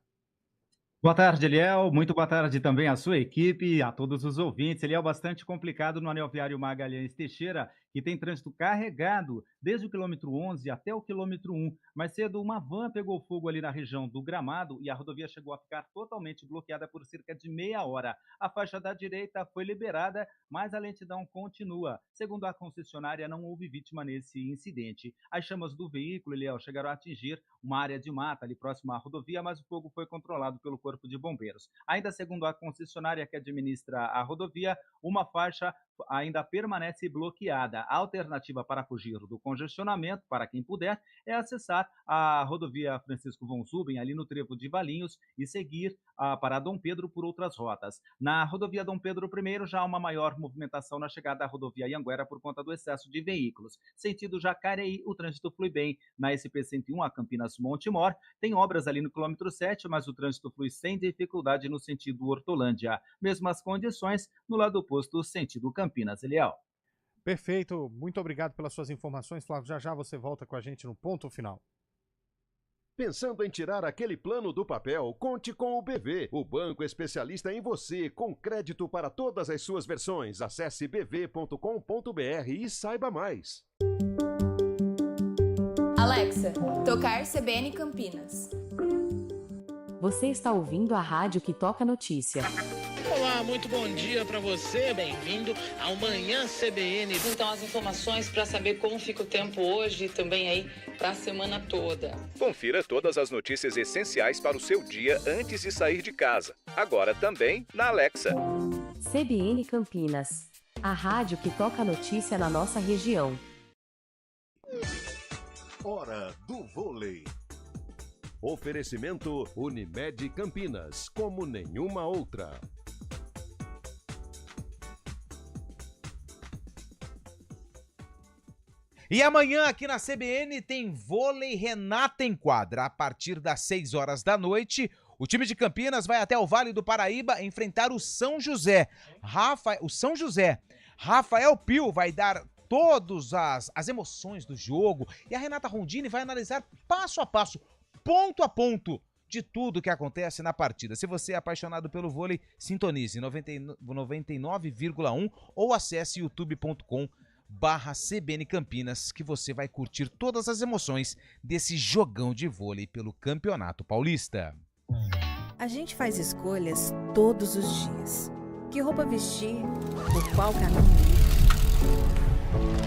Boa tarde, Eliel. Muito boa tarde também à sua equipe, a todos os ouvintes. Eliel, bastante complicado no anel viário Magalhães Teixeira, que tem trânsito carregado desde o quilômetro 11 até o quilômetro 1. Mais cedo, uma van pegou fogo ali na região do Gramado e a rodovia chegou a ficar totalmente bloqueada por cerca de meia hora. A faixa da direita foi liberada, mas a lentidão continua. Segundo a concessionária, não houve vítima nesse incidente. As chamas do veículo, Eliel, chegaram a atingir uma área de mata ali próxima à rodovia, mas o fogo foi controlado pelo Corpo de Bombeiros. Ainda segundo a concessionária que administra a rodovia, uma faixa ainda permanece bloqueada. A alternativa para fugir do congestionamento, para quem puder, é acessar a rodovia Francisco von Zubem, ali no trevo de Valinhos, e seguir para Dom Pedro por outras rotas. Na rodovia Dom Pedro I, já há uma maior movimentação na chegada à rodovia Anhanguera por conta do excesso de veículos. Sentido Jacareí, o trânsito flui bem. Na SP-101, a Campinas Montemor, tem obras ali no quilômetro 7, mas o trânsito flui sem dificuldade no sentido Hortolândia. Mesmas condições no lado oposto, sentido Campinas, Eliel. Perfeito, muito obrigado pelas suas informações, Flávio. Já já você volta com a gente no ponto final. Pensando em tirar aquele plano do papel? Conte com o BV, o banco especialista em você, com crédito para todas as suas versões. Acesse bv.com.br e saiba mais. Alexa, tocar CBN Campinas. Você está ouvindo a rádio que toca notícia. Olá, muito bom dia para você, bem-vindo ao Manhã CBN. Então, as informações para saber como fica o tempo hoje e também aí para a semana toda. Confira todas as notícias essenciais para o seu dia antes de sair de casa. Agora também na Alexa. CBN Campinas, a rádio que toca notícia na nossa região. Hora do vôlei. Oferecimento Unimed Campinas, como nenhuma outra. E amanhã aqui na CBN tem vôlei Renata em quadra. A partir das 6 horas da noite, o time de Campinas vai até o Vale do Paraíba enfrentar o São José. Rafael Pio vai dar todas as emoções do jogo e a Renata Rondini vai analisar passo a passo, ponto a ponto, de tudo que acontece na partida. Se você é apaixonado pelo vôlei, sintonize 99,1 ou acesse youtube.com/CBN Campinas, que você vai curtir todas as emoções desse jogão de vôlei pelo Campeonato Paulista. A gente faz escolhas todos os dias. Que roupa vestir, por qual caminho ir.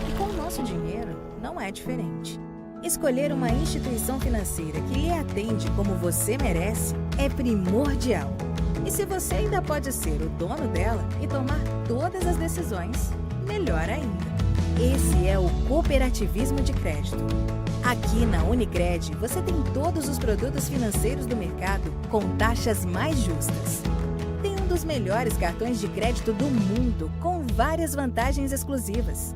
E com o nosso nosso dinheiro não é diferente. Escolher uma instituição financeira que lhe atende como você merece é primordial. E se você ainda pode ser o dono dela e tomar todas as decisões, melhor ainda. Esse é o cooperativismo de crédito. Aqui na Unicred, você tem todos os produtos financeiros do mercado com taxas mais justas. Tem um dos melhores cartões de crédito do mundo, com várias vantagens exclusivas.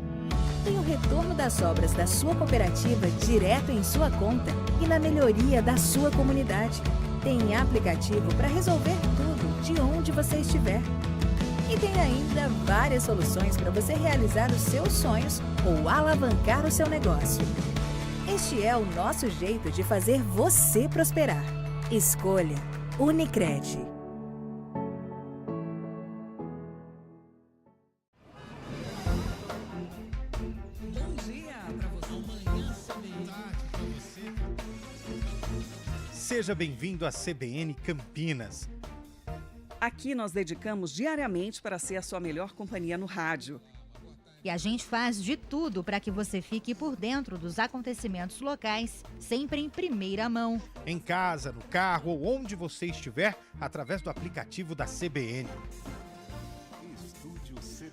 Tem o retorno das sobras da sua cooperativa direto em sua conta e na melhoria da sua comunidade. Tem aplicativo para resolver tudo de onde você estiver. E tem ainda várias soluções para você realizar os seus sonhos ou alavancar o seu negócio. Este é o nosso jeito de fazer você prosperar. Escolha Unicred. Seja bem-vindo à CBN Campinas. Aqui nós dedicamos diariamente para ser a sua melhor companhia no rádio. E a gente faz de tudo para que você fique por dentro dos acontecimentos locais, sempre em primeira mão. Em casa, no carro ou onde você estiver, através do aplicativo da CBN.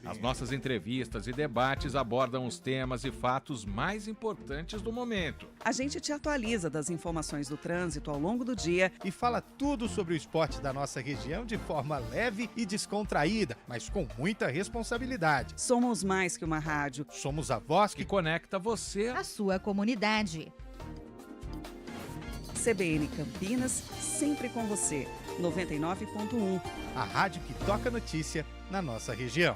As nossas entrevistas e debates abordam os temas e fatos mais importantes do momento. A gente te atualiza das informações do trânsito ao longo do dia e fala tudo sobre o esporte da nossa região de forma leve e descontraída, mas com muita responsabilidade. Somos mais que uma rádio. Somos a voz que conecta você à sua comunidade. CBN Campinas, sempre com você. 99.1. A rádio que toca notícia na nossa região.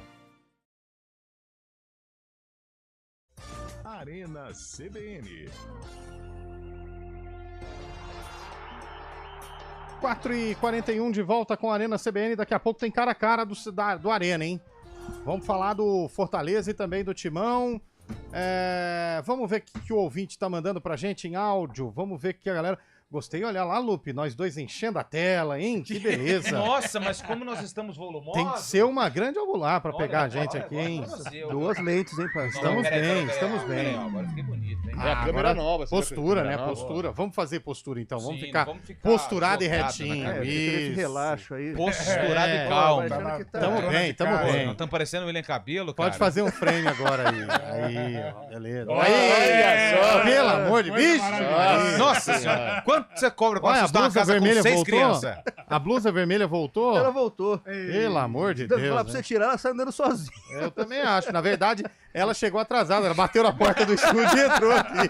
Arena CBN. 4h41 de volta com a Arena CBN. Daqui a pouco tem cara a cara do Arena, hein? Vamos falar do Fortaleza e também do Timão. Vamos ver o que o ouvinte tá mandando pra gente em áudio. Vamos ver que a galera... Gostei, olha lá, Lupe, nós dois enchendo a tela, hein? Que beleza. Nossa, mas como nós estamos volumosos... Tem que ser uma grande ovular pra pegar a gente aqui, hein? Duas lentes, hein, pai? Estamos bem. Agora fiquei bonito, hein? É a câmera nova. Postura, né? Postura. Vamos fazer postura, então. Vamos ficar posturado e retinho. Esse relaxo aí. Posturado e calmo. Tamo bem. Não estamos parecendo o William Cabelo, cara. Pode fazer um frame agora aí. Aí, ó. Beleza. Olha só. Pelo amor de Deus. Nossa senhora. Quanto você cobra pra assustar uma casa vermelha com 6 voltou? crianças? A blusa vermelha voltou? Ela voltou. Pelo amor de Deus. Falar pra você tirar, ela sai andando sozinha. Eu também acho. Na verdade, ela chegou atrasada. Ela bateu na porta do estúdio e entrou aqui.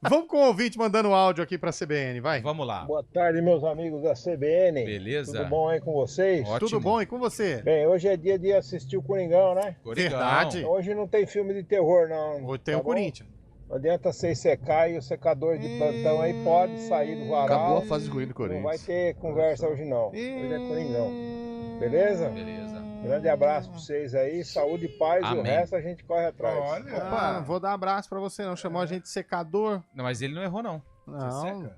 Vamos com o ouvinte mandando áudio aqui pra CBN, vai. Vamos lá. Boa tarde, meus amigos da CBN. Beleza. Tudo bom aí com vocês? Ótimo. Tudo bom e com você? Bem, hoje é dia de assistir o Coringão, né? Verdade. Hoje não tem filme de terror, não. Hoje tem o Corinthians. Não adianta você secar e o secador de plantão aí pode sair do varal. Acabou a fase ruim do Corinthians. Não vai ter conversa hoje não. Hoje é Coringão. Beleza? Beleza. Grande abraço pra vocês aí, saúde e paz. Amém. E o resto a gente corre atrás. Olha, opa, não vou dar abraço pra você não. Chamou a gente de secador. Não, mas ele não errou, não. Não,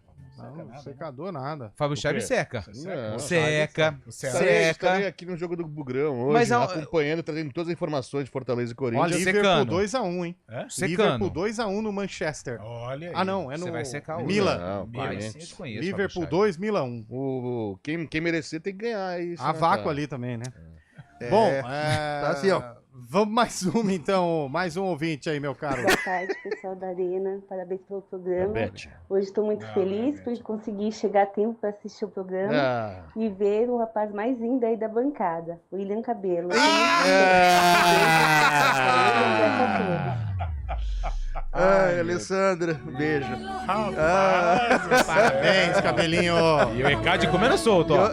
secador nada. Fábio Chaves seca. Não, Seca. Estarei aqui no jogo do Bugrão hoje, Mas acompanhando, trazendo todas as informações de Fortaleza e Corinthians. Olha, Liverpool 2x1, hein? Secando. Liverpool 2x1 no Manchester. Olha aí. Ah, não, é no Você vai secar o Milan. Não, Liverpool 2, Milan 1. Quem merecer tem que ganhar isso. A vácuo ali também, né? Bom, tá assim, ó. Vamos mais uma então, mais um ouvinte aí, meu caro. Boa tarde, pessoal da Arena, parabéns pelo programa. Hoje estou muito feliz por conseguir chegar a tempo para assistir o programa e ver o rapaz mais lindo aí da bancada, o William Cabelo. Ai, Alessandra, um beijo. Parabéns, cabelinho. E o ECAD comendo solto, ó.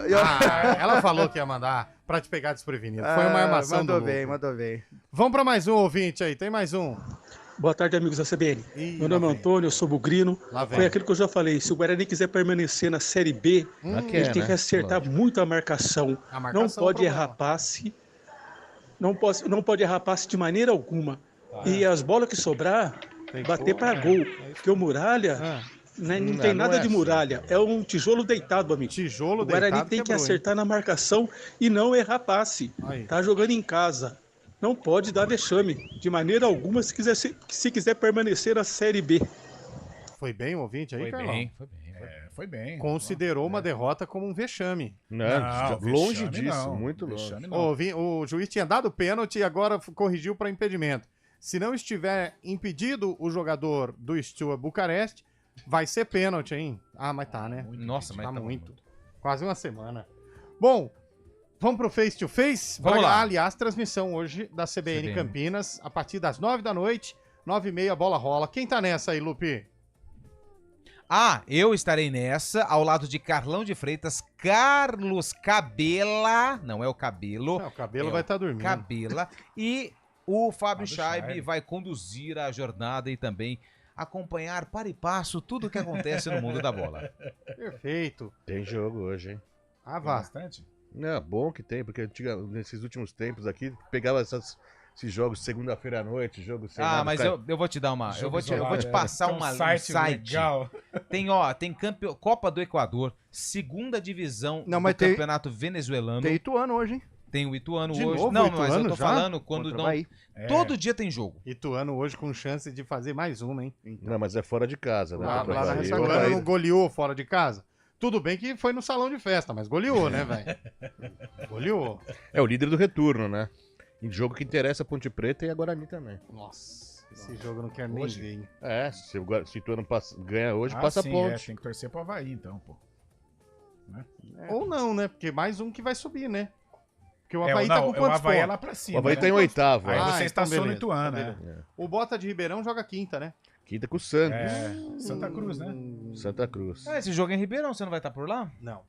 Ela falou que ia mandar pra te pegar desprevenido. Foi uma armação mandou do bem, mandou bem. Vamos pra mais um ouvinte aí, tem mais um. Boa tarde, amigos da CBN. Meu nome é Antônio, eu sou bugrino. Foi aquilo que eu já falei, se o Guarani quiser permanecer na Série B, ele tem que acertar muito a marcação. Não pode errar passe. Não pode errar passe de maneira alguma. E as bolas que sobrar, bater para gol. Porque o Muralha... Não tem nada de muralha, é um tijolo deitado, amigo. Tijolo deitado. O Guarani tem que acertar na marcação e não errar passe. Tá jogando em casa. não pode dar vexame, de maneira alguma, se quiser permanecer na Série B. Foi bem o ouvinte aí, Carlão? Foi bem. Considerou uma derrota como um vexame. Não, longe disso, muito longe. O juiz tinha dado pênalti e agora corrigiu para impedimento. Se não estiver impedido o jogador do Steaua Bucareste, vai ser pênalti, hein? Ah, mas tá, né? Nossa, mas tá tá muito. Quase uma semana. Bom, vamos pro Face to Face? Vamos lá. Aliás, transmissão hoje da CBN Campinas, a partir das 9 da noite, 9h30, a bola rola. Quem tá nessa aí, Lupi? Eu estarei nessa, ao lado de Carlão de Freitas, Carlos Cabela, não é o Cabelo. Não, o Cabelo vai estar dormindo. Cabela. E o Fábio Scheibe vai conduzir a jornada e também acompanhar para e passo tudo o que acontece no mundo da bola. Perfeito. Tem jogo hoje, hein? Ah, vá. Bastante? Não, bom que tem, porque nesses últimos tempos aqui, pegava esses jogos segunda-feira à noite, jogo sem nada, mas eu vou te dar uma. Eu vou te passar um site. Legal. Tem Copa do Equador, segunda divisão do campeonato venezuelano. Tem Ituano hoje, hein? Tem o Ituano De hoje. novo, Não, Ituano mas eu tô já? falando quando não. Todo dia tem jogo. Ituano hoje com chance de fazer mais uma, hein? Não, mas é fora de casa, né? Lá na Ituano não goleou fora de casa. Tudo bem que foi no salão de festa, mas goleou, né, velho? Goleou. É o líder do retorno, né? Em jogo que interessa Ponte Preta e a Guarani também. Nossa, esse jogo eu não quero nem ver, hein? Se o Ituano ganha hoje, passa a Ponte. Tem que torcer pro Avaí, então, pô. Né? Ou não, né? Porque mais um que vai subir, né? Porque o Avaí tá com quantos pontos? O Avaí é pontos? lá pra cima. O Avaí né? tá em oitavo. Aí você então estaciona beleza, o Ituano, então né? beleza. O Bota de Ribeirão joga quinta, né? Quinta com o Santos. Santa Cruz, né? Santa Cruz. Esse jogo é em Ribeirão, você não vai estar por lá? Não.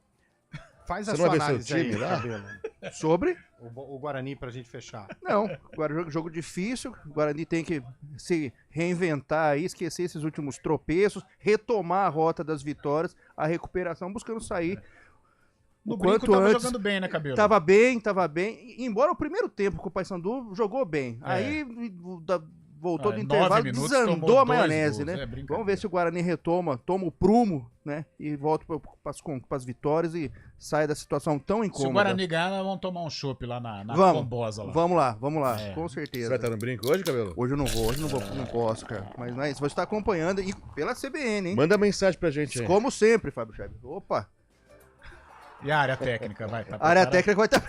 Faz Você a não sua vai ver seu análise aí, time lá? Cabelo. Sobre? O Guarani pra gente fechar. Não, agora jogo difícil, o Guarani tem que se reinventar aí, esquecer esses últimos tropeços, retomar a rota das vitórias, a recuperação, buscando sair No o Brinco quanto tava antes. jogando bem, né, Cabelo? Tava bem, embora o primeiro tempo com o Paysandu jogou bem, aí voltou do 9 intervalo, minutos, desandou tomou a 2 maionese, gols, né? brincadeira. Vamos ver se o Guarani toma o prumo, né? E volta para as vitórias e sai da situação tão incômoda. Se o Guarani ganhar, nós vamos tomar um chopp lá na Combosa. Vamos lá, com certeza. Você vai estar no Brinco hoje, Cabelo? Hoje eu não vou, não posso, cara. Mas vou estar acompanhando e pela CBN, hein? Manda mensagem pra gente aí. Como sempre, Fábio Scheibe. Opa! E a área técnica vai estar A área técnica vai estar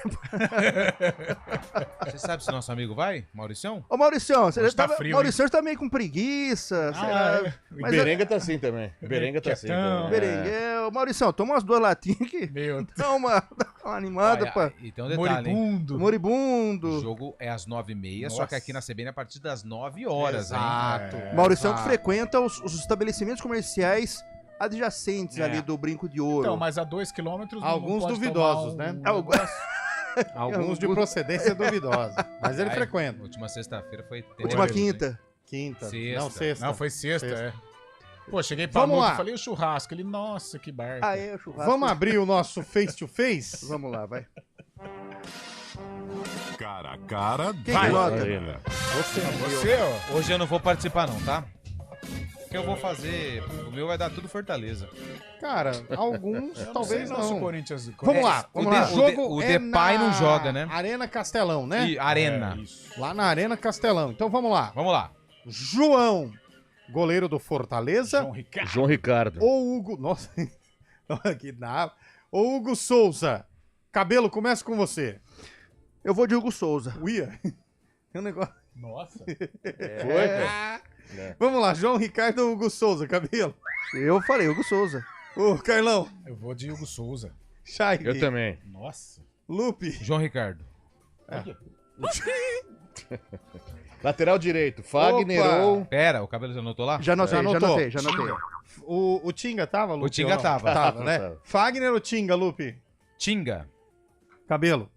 Você sabe se nosso amigo vai, Mauricião? Ô, Mauricião, você Hoje tá frio, Mauricião tá meio com preguiça. O Berenga tá assim também. Berenga tá assim também. Berenguel. Mauricião, toma umas 2 latinhas aqui. Dá uma animada, pá. E tem um detalhe, Moribundo. O jogo é às 9h30, só que aqui na CBN é a partir das 9 horas, Exato. hein? Mauricião que frequenta os estabelecimentos comerciais adjacentes ali do Brinco de Ouro. Então, mas a 2 quilômetros Alguns duvidosos, né? Alguns de procedência duvidosa. Mas ele frequenta. Última sexta-feira foi... Última quinta. Quinta. Sexta. Não, sexta. Não, foi sexta. Pô, cheguei pra Vamos Luca, lá. falei o churrasco. Ele, nossa, que barco. O churrasco. Vamos abrir o nosso face-to-face? Vamos lá, vai. Cara a cara, Quem nota? Você, ó. Hoje eu não vou participar não, tá? Porque eu vou fazer... O meu vai dar tudo Fortaleza. Cara, alguns talvez Se o não. Corinthians... Vamos lá, o jogo Depay não joga, né? Arena Castelão, né? E Arena. Lá na Arena Castelão. Então vamos lá. Vamos lá. João, goleiro do Fortaleza. João Ricardo. Ou Hugo... Nossa, que dá. Ou Hugo Souza. Cabelo, começa com você. Eu vou de Hugo Souza. Uia. Tem um negócio... Nossa. Foi, cara? Vamos lá, João Ricardo ou Hugo Souza, Cabelo? Eu falei Hugo Souza. Ô, Carlão. Eu vou de Hugo Souza. Chay. Eu também. Nossa. Lupe. João Ricardo. Lateral direito, Fagner Opa. ou... Pera, o Cabelo já anotou lá? Já anotei. O Tinga tava, Lupe? O Tinga tava. Tava, né? Fagner ou Tinga, Lupe? Tinga. Cabelo.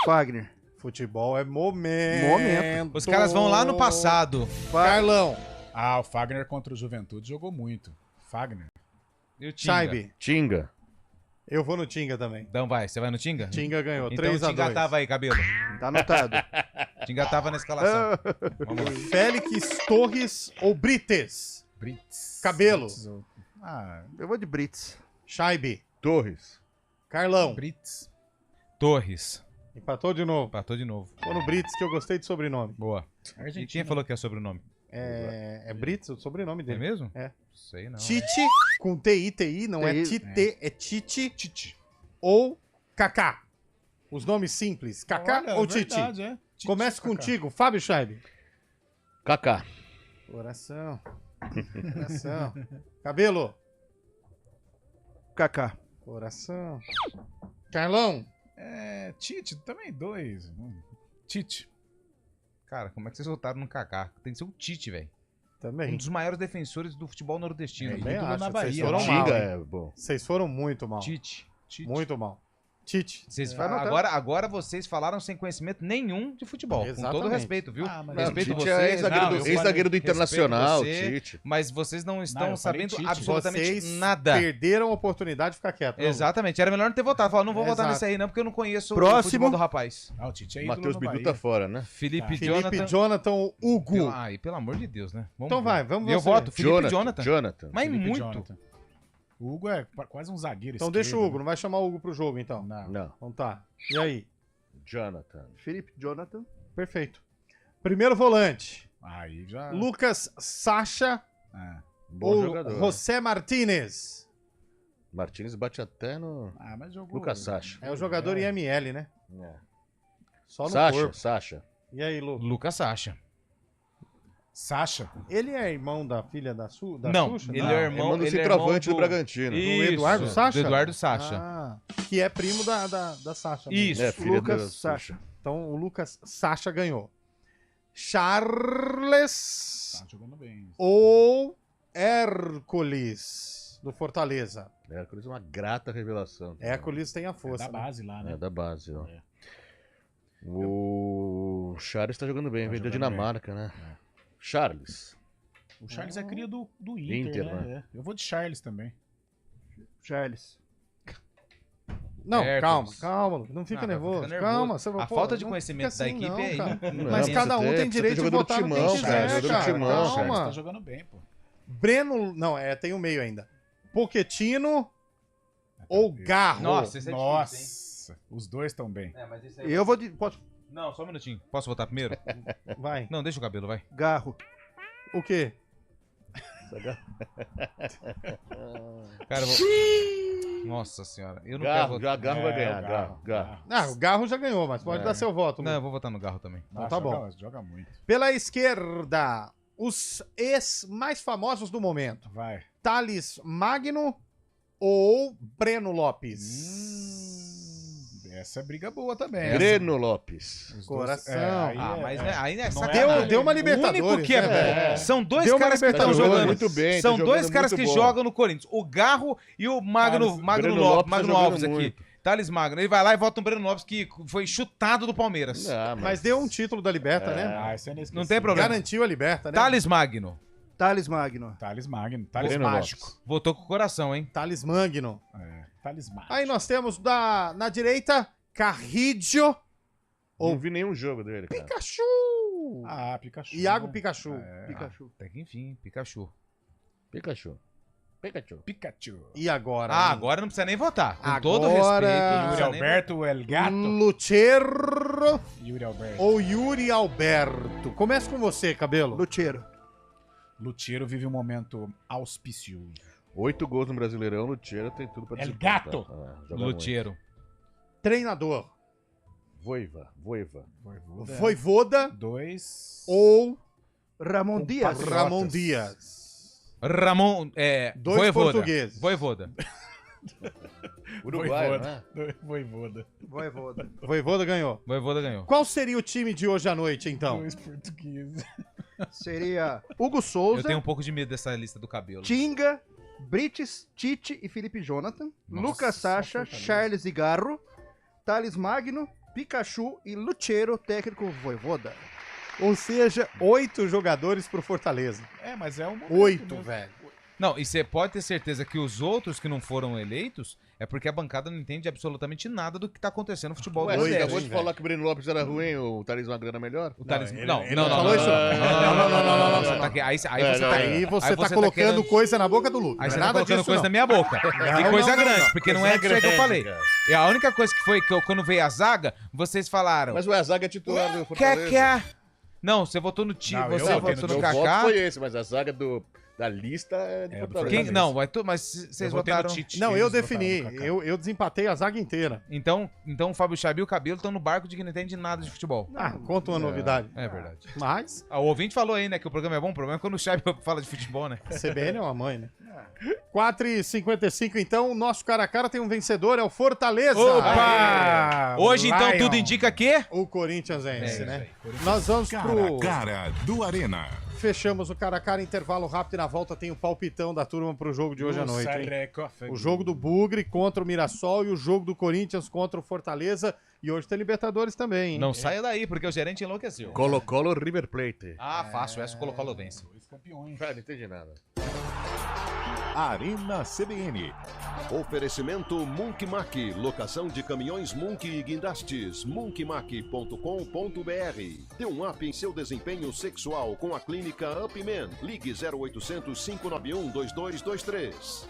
Fagner. Futebol é momento. Os caras vão lá no passado. Carlão. Ah, o Fagner contra o Juventude jogou muito. Fagner. E o Tinga? Chaibe. Tinga. Eu vou no Tinga também. Então vai, você vai no Tinga? Tinga ganhou, então 3-2. o Tinga tava aí, Cabelo. Tá anotado. Tinga tava na escalação. Vamos lá. Félix Torres ou Brites? Brits. Cabelo. Eu vou de Brits. Chaibe. Torres. Carlão. Brits. Torres. Empatou de novo. Empatou de novo. Tô no Brits, que eu gostei de sobrenome. Boa. Argentina. E quem falou que é sobrenome? É Brits, o sobrenome dele. É mesmo? É. Sei não. Tite, com T-I-T-I, não é Tite, é Tite. Tite. Ou Kaká. Os nomes simples. Kaká Olha, ou verdade, Tite? é. Tite, Começa Kaká. contigo, Fábio Scheib. Kaká. Coração. Coração. Cabelo. Kaká. Coração. Carlão. Tite, também 2. Tite. Cara, como é que vocês votaram no Kaká? Tem que ser o Tite, velho. Também. Um dos maiores defensores do futebol nordestino. Também ídolo acho. na Vocês Bahia. foram Tinga mal. é hein? bom. Vocês foram muito mal. Tite. Muito mal. Tite. Vocês Vai anotar. agora vocês falaram sem conhecimento nenhum de futebol. Com todo Exatamente. respeito, viu? mas Respeito Tite vocês. é ex-zagueiro do Internacional, respeito você, Tite. Mas vocês não estão eu falei sabendo Tite. absolutamente Vocês nada. perderam a oportunidade de ficar quieto. Vamos. Exatamente. Era melhor não ter votado. Falar, não vou votar Exato. nesse aí não, porque eu não conheço o Próximo. futebol do rapaz. Ah, o Tite é ídolo Matheus no Bidu Bahia. tá fora, né? Felipe Felipe Jonathan Hugo. Ai, pelo amor de Deus, né? Então vai, vamos Eu você. voto Felipe Jonathan. Jonathan. Mas Felipe muito. Jonathan. O Hugo é quase um zagueiro Então esquerdo, deixa o Hugo, né? não vai chamar o Hugo pro jogo então. Não. Então tá. E aí? Jonathan. Felipe Jonathan. Perfeito. Primeiro volante. Aí já... Lucas Sacha Bom ou jogador. José Martínez? Martínez bate até no mas jogou... Lucas Sacha. É o jogador IML, né? É. Só no Sacha, corpo. Sacha. E aí, Lu? Lucas Sacha. Sacha. Ele é irmão da filha da Não, Xuxa? ele Não. é irmão do centroavante do Bragantino. Do Isso, Eduardo Sacha? Do Eduardo Sacha. Ah, que é primo da Sacha. Isso. É, filha Lucas da Sacha. Então o Lucas Sacha ganhou. Charles Tá jogando bem. ou Hércules do Fortaleza? Hércules é uma grata revelação. Hércules tem a força. É da base lá, né? É da base, ó. O Charles tá jogando bem, veio da Dinamarca, né? Charles. O Charles é cria do Inter, né? né? É. Eu vou de Charles também. Charles. Não, Hércules. calma, Lu, não fica Ah, nervoso. fica nervoso. Calma, você A pô, falta de não conhecimento fica da assim, equipe não, é cara. aí. Mas cada um tem direito de jogador votar do no timão, quem cara, quiser, jogador do cara. timão, Charles tá Calma. jogando bem, pô. Breno, não, tem o meio ainda. Pochettino ou Garro? Nossa, esse é Nossa, difícil, os dois estão bem. Mas esse aí... Eu vou de. Posso? Não, só um minutinho. Posso votar primeiro? Vai. Não, deixa o cabelo, vai. Garro. O quê? Cara, eu vou... Nossa senhora, eu não quero votar. Garro vai ganhar, Garro. Ah, o Garro já ganhou, mas pode dar seu voto. Não, Lu. eu vou votar no Garro também. Então tá bom. Joga muito. Pela esquerda, os ex mais famosos do momento. Vai. Thales Magno ou Breno Lopes? Essa é briga boa também. Breno Lopes. Os dois- Coração. Mas aí é Não sacanagem. Deu uma O Libertadores. único que né? São dois Deu uma caras que estão Libertadores. jogando. Muito bem, São tá dois jogando caras muito que bom. jogam no Corinthians. O Garro e o Magno Breno Lopes, Lopes tá Magno jogando Alves aqui. muito. Thales Magno. Ele vai lá e vota no Breno Lopes, que foi chutado do Palmeiras. Mas deu um título da Liberta, né? Ah, isso é inesquecível. Não tem problema. Garantiu a Liberta, né? Thales Magno. Thales Magno. Thales Magno. Thales Breno Mágico. Votou com o coração, hein? Thales Magno. Thales Mágico. Aí nós temos na direita, Carrillo Não vi nenhum jogo dele, cara. Pikachu. Ah, Pikachu. Iago Pikachu. Pikachu. Até que enfim, Pikachu. Pikachu. Pikachu. E agora? Ah, hein? agora não precisa nem votar. Com todo Agora- respeito. não Yuri precisa nem Alberto, El Gato. Luchero Yuri Alberto. ou Yuri Alberto? Começa com você, Cabelo. Lucheiro. Lucheiro vive um momento auspicioso. 8 gols no Brasileirão, Lucheiro tem tudo pra El disputar. Gato. Joga Lucheiro. Treinador. muito. Voiva. Voivoda 2. ou Ramon Dias. Ramon Dias? Ramon, Dois Voivoda. portugueses. Voivoda. Uruguai, né? Voivoda. Voivoda. Voivoda ganhou. Voivoda ganhou. Qual seria o time de hoje à noite, então? 2 portugueses. Seria Hugo Souza, Eu tenho um pouco de medo dessa lista do cabelo. Tinga, Brites, Tite e Felipe Jonathan, Nossa, Lucas Sacha, Fortaleza. Charles e Garro, Thales Magno, Pikachu e Lucheiro, técnico Voivoda. Ou seja, 8 jogadores pro Fortaleza. É, mas é um momento 8, mesmo. velho. Não, e você pode ter certeza que os outros que não foram eleitos é porque a bancada não entende absolutamente nada do que tá acontecendo no futebol Ué, do você Nordeste. acabou de falar que o Breno Lopes era ruim, o Thales Magno era melhor? O Thales... Não, ele não, falou isso. Aí você tá colocando coisa na boca do Lucas. Aí você tá Nada colocando disso, coisa não. na minha boca. E coisa grande, porque não é isso aí que eu falei. E a única coisa que foi que quando veio a zaga, vocês falaram... Mas a zaga é titular do Fortaleza. Não, você votou no time, Não, você votou no Kaká. Meu voto foi esse, mas a zaga da lista é do Fortaleza. Não, mas vocês votaram... Não, eu defini. Eu desempatei a zaga inteira. Então o Fábio Xabi e o Cabelo estão no barco de que não entende nada de futebol. Conta uma novidade. É verdade. Mas... O ouvinte falou aí, né, que o programa é bom. O problema é quando o Xabi fala de futebol, né? CBN é uma mãe, né? 4h55, então, o nosso cara a cara tem um vencedor, é o Fortaleza. Opa! Hoje, então, tudo indica que... O Corinthiansense, né? Nós vamos pro... Cara do Arena. Fechamos o cara a cara, intervalo rápido e na volta tem o palpitão da turma pro jogo de hoje à noite, hein? O jogo do Bugre contra o Mirassol e o jogo do Corinthians contra o Fortaleza. E hoje tem Libertadores também, hein? Não saia daí, porque o gerente enlouqueceu. Colo-Colo River Plate. Fácil, essa o Colo-Colo vence. Dois campeões. Não entendi nada. Arena CBN. Oferecimento Munkmac, locação de caminhões Munk e guindastes, munkmac.com.br. Dê um up em seu desempenho sexual com a clínica Upman. Ligue 0800 591 2223.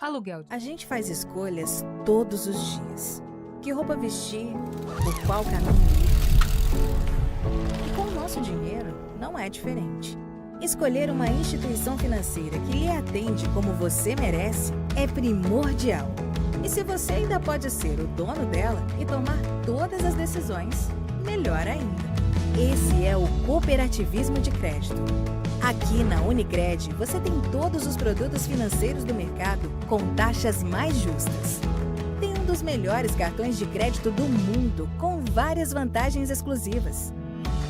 Aluguel. A gente faz escolhas todos os dias. Que roupa vestir, por qual caminho ir. E com o nosso dinheiro, não é diferente. Escolher uma instituição financeira que lhe atende como você merece é primordial. E se você ainda pode ser o dono dela e tomar todas as decisões, melhor ainda. Esse é o cooperativismo de crédito. Aqui na Unicred, você tem todos os produtos financeiros do mercado com taxas mais justas. Tem um dos melhores cartões de crédito do mundo, com várias vantagens exclusivas.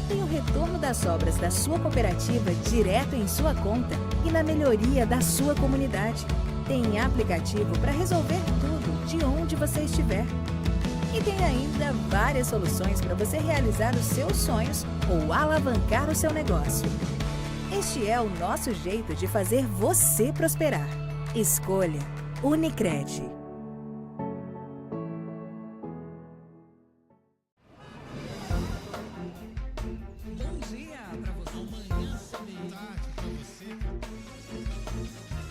Tem o retorno das sobras da sua cooperativa direto em sua conta e na melhoria da sua comunidade. Tem aplicativo para resolver tudo de onde você estiver. E tem ainda várias soluções para você realizar os seus sonhos ou alavancar o seu negócio. Este é o nosso jeito de fazer você prosperar. Escolha Unicred.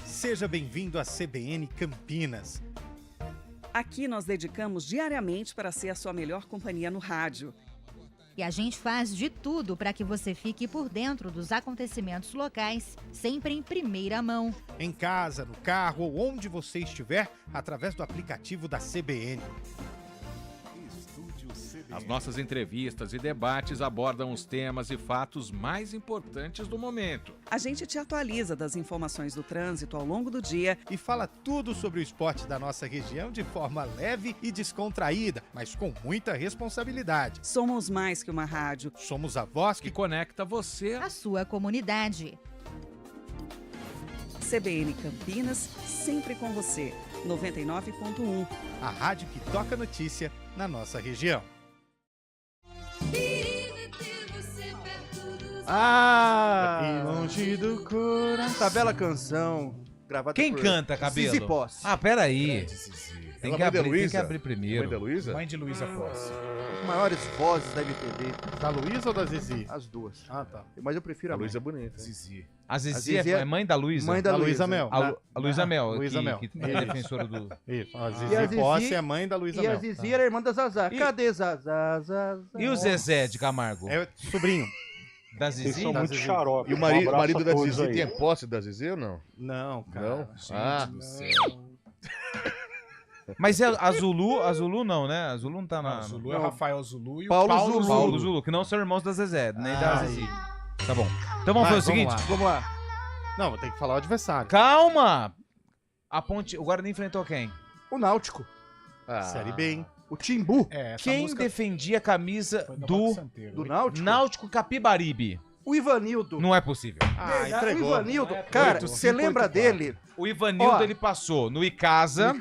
Seja bem-vindo à CBN Campinas. Aqui nós dedicamos diariamente para ser a sua melhor companhia no rádio. E a gente faz de tudo para que você fique por dentro dos acontecimentos locais, sempre em primeira mão. Em casa, no carro ou onde você estiver, através do aplicativo da CBN. As nossas entrevistas e debates abordam os temas e fatos mais importantes do momento. A gente te atualiza das informações do trânsito ao longo do dia e fala tudo sobre o esporte da nossa região de forma leve e descontraída, mas com muita responsabilidade. Somos mais que uma rádio. Somos a voz que conecta você à sua comunidade. CBN Campinas, sempre com você. 99.1. A rádio que toca notícia na nossa região. Longe do coração. Essa bela canção gravada Quem por canta, Cabelo? Zizi Posse. Peraí. Tem que abrir primeiro. Mãe da Luísa? Mãe de Luísa Posse. Maiores vozes da MPB. Da Luísa ou da Zizi? As duas. Ah, tá. Mas eu prefiro a Luísa é mãe. bonita. Zizi. A Zizi é mãe da Luísa? Mãe da Luísa Mel. A Luísa Mel, Luísa Mel. que é defensora do... Isso, a Zizi Posse é mãe da Luísa Mel. E a Zizi era irmã da Zazá. Cadê Zazá? E o Zezé de Camargo? É sobrinho. Da Zizi? Vocês são muito xarope. E o marido da Zizi tem posse da Zizi ou não? Não, cara. Não? Do céu. Mas é a Zulu não, né? A Zulu não tá na... A Zulu é Rafael Zulu e o Paulo Zulu, que não são irmãos da Zezé, nem da Zizi. Tá bom. Então vamos fazer o seguinte? Vamos lá. Não, tem que falar o adversário. Calma! O Guarani enfrentou quem? O Náutico. Série B, hein? O Timbu. Quem defendia a camisa do Náutico? Náutico Capibaribe? O Ivanildo. Não é possível. Entregou. O Ivanildo. Cara, você lembra dele? O Ivanildo, ele passou no Icasa.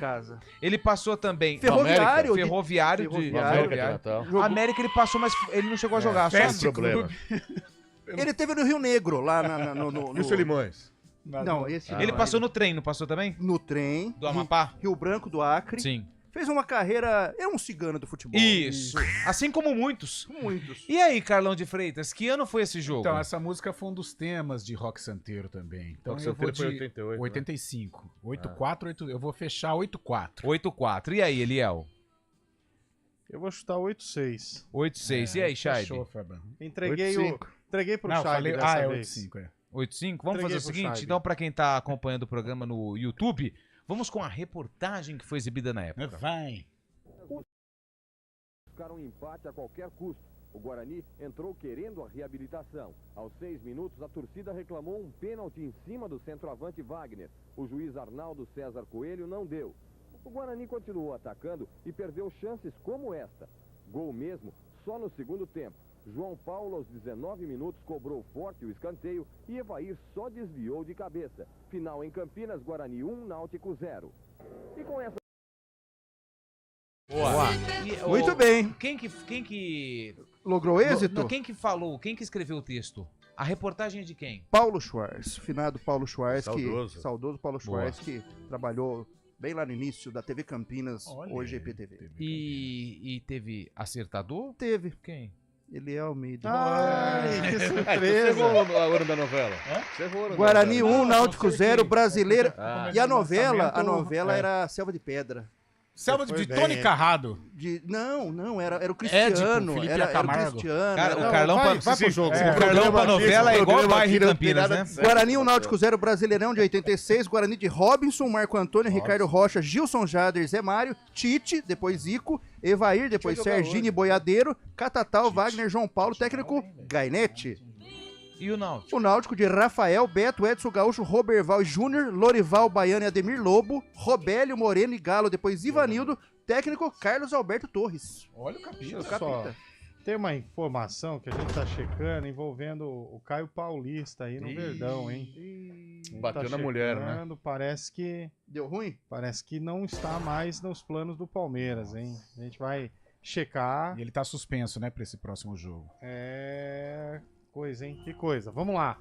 Ele passou também... Ferroviário. Ferroviário. América, América ele passou, mas ele não chegou a jogar. Só um problema. Ele teve no Rio Negro, lá no... E o Solimões? Não, esse Ele passou no trem, não passou também? No trem. Do Amapá? Rio Branco do Acre. Sim. Fez uma carreira... É um cigano do futebol. Isso. Assim como muitos. Muitos. E aí, Carlão de Freitas, que ano foi esse jogo? Então, essa música foi um dos temas de Rock Santeiro também. Então, Rock eu vou Santeiro de foi 88, 85. 84, 8, eu vou fechar 84. 8-4. E aí, Eliel? Eu vou chutar 8-6. 8-6. E aí, Shaibe? Fechou, Fabão. Entreguei pro Não, Shaibe falei, dessa é vez. 8-5, é. 8-5? Vamos Entreguei fazer o pro seguinte? Shaibe. Então, pra quem tá acompanhando o programa no YouTube, vamos com a reportagem que foi exibida na época. Vai. Buscar um empate a qualquer custo. O Guarani entrou querendo a reabilitação. Aos 6 minutos, a torcida reclamou um pênalti em cima do centroavante Wagner. O juiz Arnaldo César Coelho não deu. O Guarani continuou atacando e perdeu chances como esta. Gol mesmo só no segundo tempo. João Paulo, aos 19 minutos, cobrou forte o escanteio e Evair só desviou de cabeça. Final em Campinas, Guarani 1, Náutico 0. E com essa... Boa. Muito bem. Quem que... Logrou êxito? Quem que falou? Quem que escreveu o texto? A reportagem é de quem? Paulo Schwartz, finado Paulo Schwartz, Saudoso. saudoso Paulo Schwartz, que trabalhou bem lá no início da TV Campinas, hoje EPTV. E teve acertador? Teve. Quem? Ele é Almeida. Ai, que Você surpresa. errou a hora da novela. Você errou a hora da Guarani novela. 1, Náutico 0, Brasileiro. Ah. E a novela era Selva de Pedra. Selva de Tony Carrado. Não, era o Cristiano. Felipe Era o Camargo. Cristiano. Cara, era- o Carlão vai pro jogo. O Carlão pra novela é igual o bairro em Campinas, né? Guarani 1, Náutico 0, Brasileirão de 86, Guarani de Robinson, Marco Antônio, Ricardo Rocha, Gilson Jader, Zé Mário, Tite, depois Zico, Evair, depois Serginho Boiadeiro, Catatal, Wagner, João Paulo, técnico Gainete. E o Náutico? O Náutico de Rafael, Beto, Edson Gaúcho, Roberval Júnior, Lorival Baiano e Ademir Lobo, Robélio, Moreno e Galo, depois Ivanildo, técnico Carlos Alberto Torres. Olha o capítulo. Só, tem uma informação que a gente tá checando envolvendo o Caio Paulista aí no Verdão, hein? Bateu na mulher, né? Parece que... Deu ruim? Parece que não está mais nos planos do Palmeiras, hein? A gente vai checar. E ele tá suspenso, né, pra esse próximo jogo. Coisa, hein? Que coisa. Vamos lá.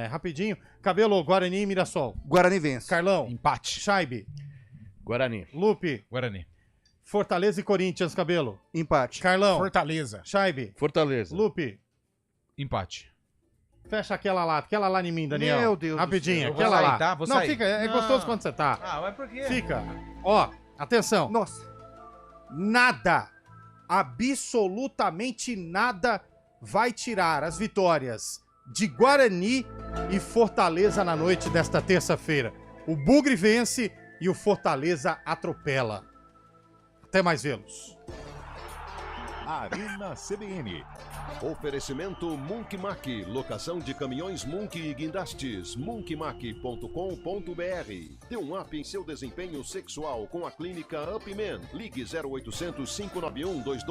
Rapidinho. Cabelo, Guarani e Mirassol. Guarani vence. Carlão. Empate. Shaibe. Guarani. Lupe. Guarani. Fortaleza e Corinthians, Cabelo. Empate. Carlão. Fortaleza. Shaibe. Fortaleza. Lupe. Empate. Fecha aquela lá em mim, Daniel. Meu Deus do Rapidinho, céu. aquela Vou sair, lá. tá? Vou não, sair. fica, é Não. gostoso quando você tá. Ah, mas por quê? Fica. Ó, atenção. Nossa. Nada, absolutamente nada vai tirar as vitórias de Guarani e Fortaleza na noite desta terça-feira. O Bugre vence e o Fortaleza atropela. Até mais vê-los. Arena CBN. Oferecimento Munkmac, locação de caminhões Munk e guindastes, munkmac.com.br. Dê um up em seu desempenho sexual com a clínica Upman. Ligue 0800 591 22